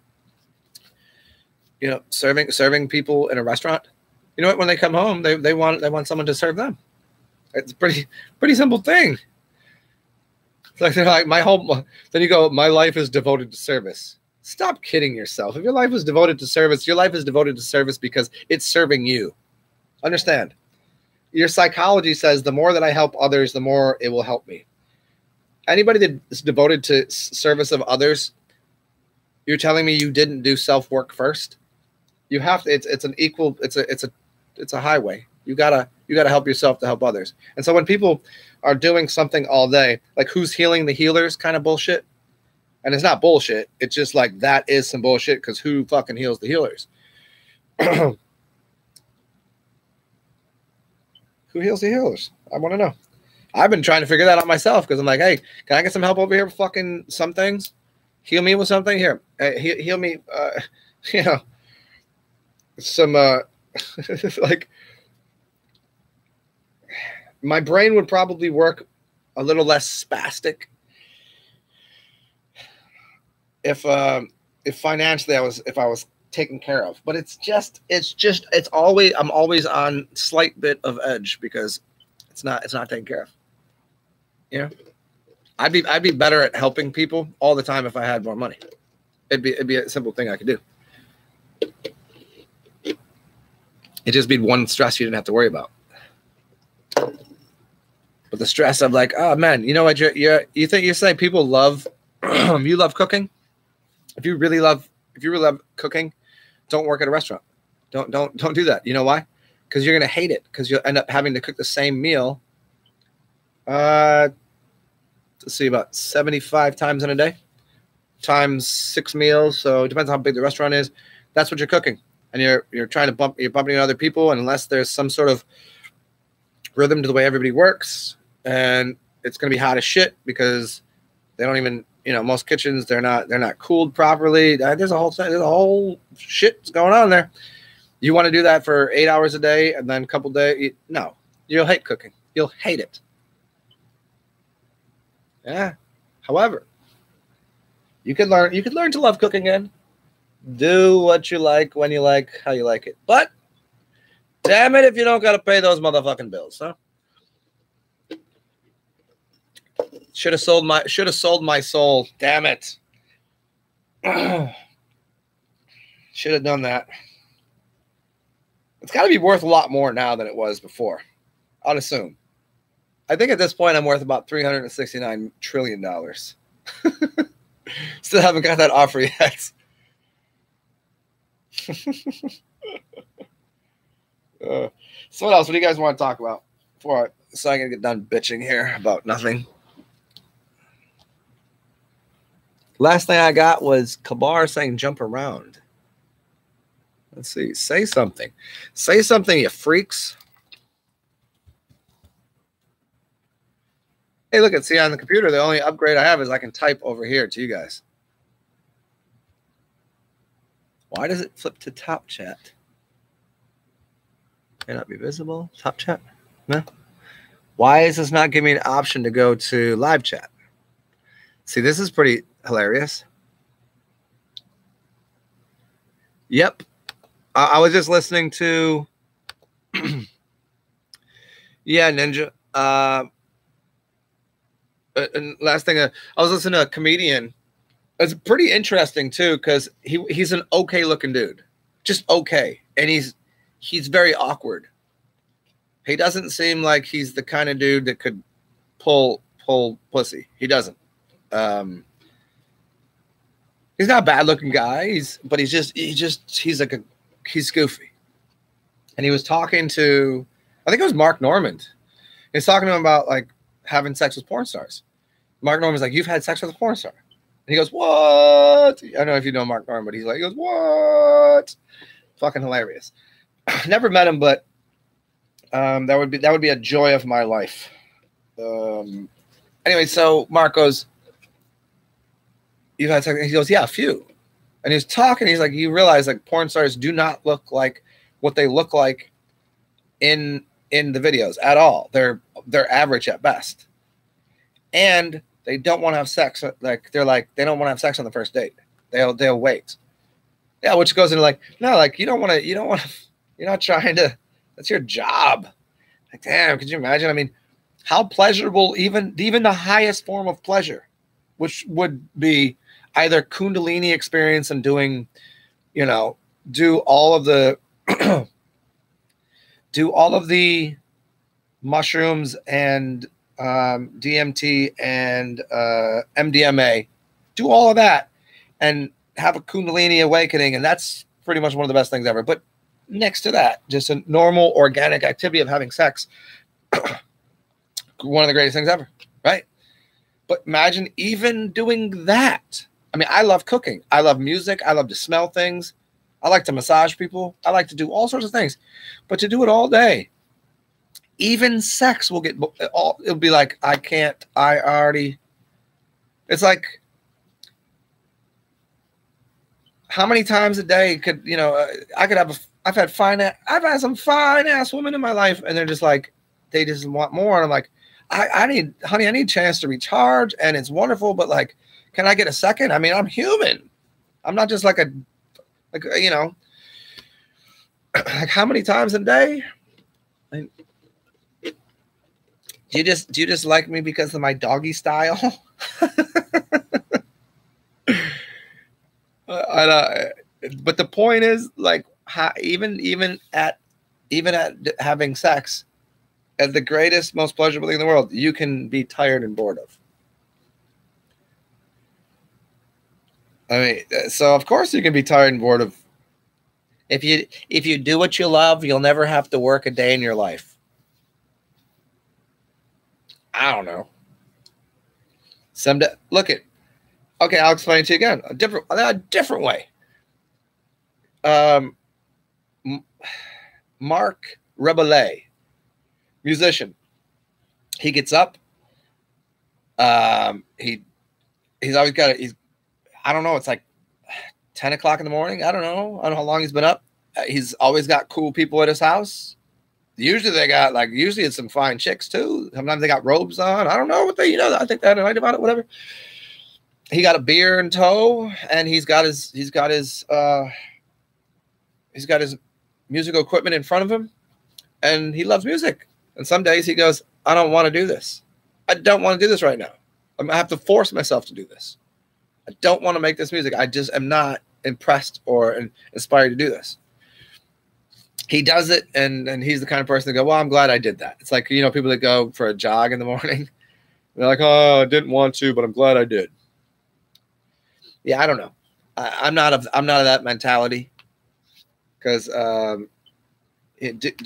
you know, serving people in a restaurant. You know what? When they come home, they want someone to serve them. It's a pretty simple thing. It's like they're like, then you go, my life is devoted to service. Stop kidding yourself. If your life is devoted to service, your life is devoted to service because it's serving you. Understand? Your psychology says the more that I help others, the more it will help me. Anybody that is devoted to service of others, you're telling me you didn't do self-work first? You have to, it's a highway. You gotta help yourself to help others. And so when people are doing something all day, like who's healing the healers kind of bullshit, and it's not bullshit, it's just like that is some bullshit because who fucking heals the healers? Who heals the healers? I want to know. I've been trying to figure that out myself because I'm like, hey, can I get some help over here with fucking some things? Heal me with something here. Heal me, you know, some like my brain would probably work a little less spastic if financially if I was taken care of. But it's always, I'm always on slight bit of edge because it's not taken care of. You know, I'd be better at helping people all the time if I had more money. It'd be a simple thing I could do. It'd just be one stress you didn't have to worry about. But the stress of like, oh man, you know what? You think you're saying people love you love cooking? If you really love cooking, don't work at a restaurant. Don't do that. You know why? because you're going to hate it, because you'll end up having to cook the same meal. Let's see, about 75 times in a day, times 6 meals. So it depends on how big the restaurant is. That's what you're cooking, and you're trying to you're bumping into other people, and unless there's some sort of rhythm to the way everybody works, and it's going to be hot as shit because they don't even, most kitchens, they're not cooled properly. There's a whole shit going on there. You want to do that for 8 hours a day and then a couple days? No, you'll hate cooking. You'll hate it. Yeah. However, you could learn to love cooking again. Do what you like, when you like, how you like it. But damn it if you don't got to pay those motherfucking bills, huh? Should have sold my soul. Damn it. Should have done that. It's got to be worth a lot more now than it was before, I'd assume. I think at this point I'm worth about $369 trillion. Still haven't got that offer yet. So what else? What do you guys want to talk about so I can get done bitching here about nothing? Last thing I got was Kabar saying jump around. Let's see. Say something. Say something, you freaks. Hey, look, see on the computer, the only upgrade I have is I can type over here to you guys. Why does it flip to top chat? May not be visible. Top chat? No. Why is this not giving me an option to go to live chat? See, this is pretty hilarious. Yep. I was just listening to yeah, Ninja. And last thing, I was listening to a comedian. It's pretty interesting too, because he's an okay looking dude, just okay, and he's very awkward. He doesn't seem like he's the kind of dude that could pull pussy. He doesn't. He's not a bad looking guy. He's goofy. And he was talking to, I think it was Mark Normand. He was talking to him about like having sex with porn stars. Mark Normand's like, you've had sex with a porn star? And he goes, what? I don't know if you know Mark Normand, but he goes, what? Fucking hilarious. Never met him, but that would be a joy of my life. Anyway, so Mark goes, you've had sex? He goes, yeah, a few. And he's talking. He's like, you realize like porn stars do not look like what they look like in the videos at all. They're average at best, and they don't want to have sex. They don't want to have sex on the first date. They'll wait. Yeah, which goes into like, no, like you don't want to. You're not trying to. That's your job. Like, damn, could you imagine? I mean, how pleasurable even the highest form of pleasure, which would be either Kundalini experience and doing, do all of the mushrooms and DMT and MDMA, do all of that and have a Kundalini awakening. And that's pretty much one of the best things ever. But next to that, just a normal organic activity of having sex, one of the greatest things ever, right? But imagine even doing that. I mean, I love cooking. I love music. I love to smell things. I like to massage people. I like to do all sorts of things. But to do it all day, even sex will get it'll be like, I can't, I already, it's like, how many times a day could, I could have, I've had some fine ass women in my life, and they're just like, they just want more. And I'm like, I need a chance to recharge, and it's wonderful, but like, can I get a second? I mean, I'm human. I'm not just like like how many times a day? Do you just like me because of my doggy style? But the point is, like, even at having sex, as the greatest, most pleasurable thing in the world, you can be tired and bored of. I mean, so of course you can be tired and bored of If you do what you love, you'll never have to work a day in your life. I don't know. Someday, look at. Okay, I'll explain it to you again. A different way. Mark Rabelais, musician. He gets up. He's always got it. I don't know. It's like 10 o'clock in the morning. I don't know how long he's been up. He's always got cool people at his house. Usually they got usually it's some fine chicks too. Sometimes they got robes on. I don't know what they, I think they had a night about it, whatever. He got a beer in tow, and he's got his musical equipment in front of him, and he loves music. And some days he goes, I don't want to do this. I don't want to do this right now. I have to force myself to do this. I don't want to make this music. I just am not impressed or inspired to do this. He does it, and he's the kind of person to go, well, I'm glad I did that. It's like, people that go for a jog in the morning. They're like, oh, I didn't want to, but I'm glad I did. Yeah, I don't know. I'm not of that mentality, because do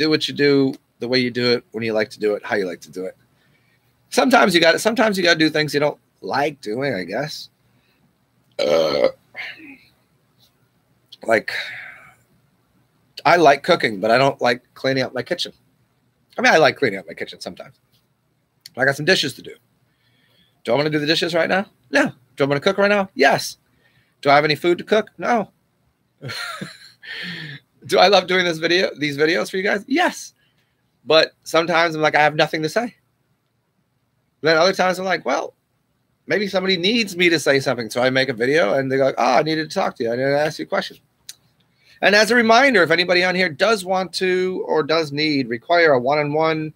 what you do the way you do it, when you like to do it, how you like to do it. Sometimes you got to do things you don't like doing, I guess. Like, I like cooking, but I don't like cleaning up my kitchen. I mean, I like cleaning up my kitchen sometimes. I got some dishes to do. Do I want to do the dishes right now? No. Do I want to cook right now? Yes. Do I have any food to cook? No. Do I love doing these videos for you guys? Yes. But sometimes I'm like, I have nothing to say. Then other times I'm like, well, maybe somebody needs me to say something. So I make a video, and they go, oh, I needed to talk to you. I needed to ask you a question. And as a reminder, if anybody on here does want to or does require a one-on-one,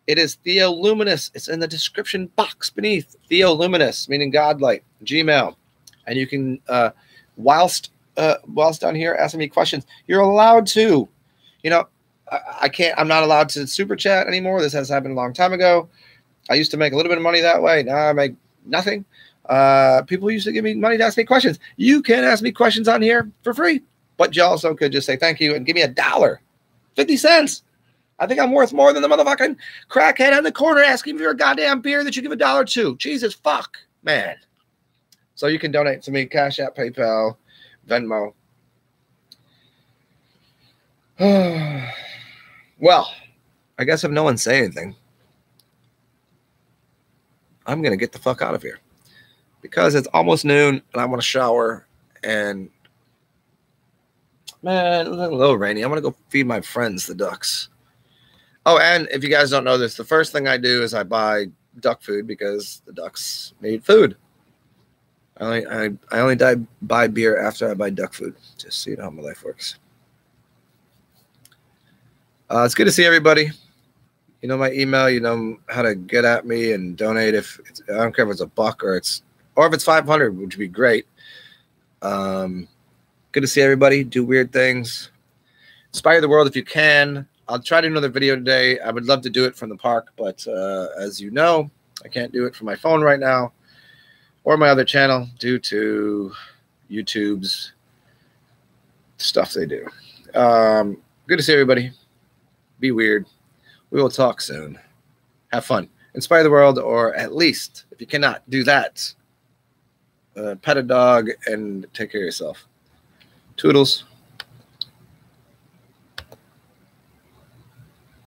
it is TheoLuminous. It's in the description box beneath. TheoLuminous, meaning godlight, Gmail. And you can, whilst down here asking me questions, you're allowed to, I'm not allowed to super chat anymore. This has happened a long time ago. I used to make a little bit of money that way. Now I make nothing. People used to give me money to ask me questions. You can ask me questions on here for free, but you also could just say thank you and give me $1, 50 cents. I think I'm worth more than the motherfucking crackhead on the corner asking for a goddamn beer that you give $1 to. Jesus fuck, man. So you can donate to me, Cash App, PayPal, Venmo. Well, I guess if no one's saying anything, I'm going to get the fuck out of here, because it's almost noon and I want to shower, and man, it's a little rainy. I'm going to go feed my friends, the ducks. Oh, and if you guys don't know this, the first thing I do is I buy duck food, because the ducks need food. I only buy beer after I buy duck food, just so you know how my life works. It's good to see everybody. You know my email. You know how to get at me and donate. I don't care if it's $1 or if it's 500, which would be great. Good to see everybody. Do weird things. Inspire the world if you can. I'll try to do another video today. I would love to do it from the park, but as you know, I can't do it from my phone right now or my other channel due to YouTube's stuff they do. Good to see everybody. Be weird. We will talk soon. Have fun. Inspire the world, or at least, if you cannot do that, pet a dog and take care of yourself. Toodles.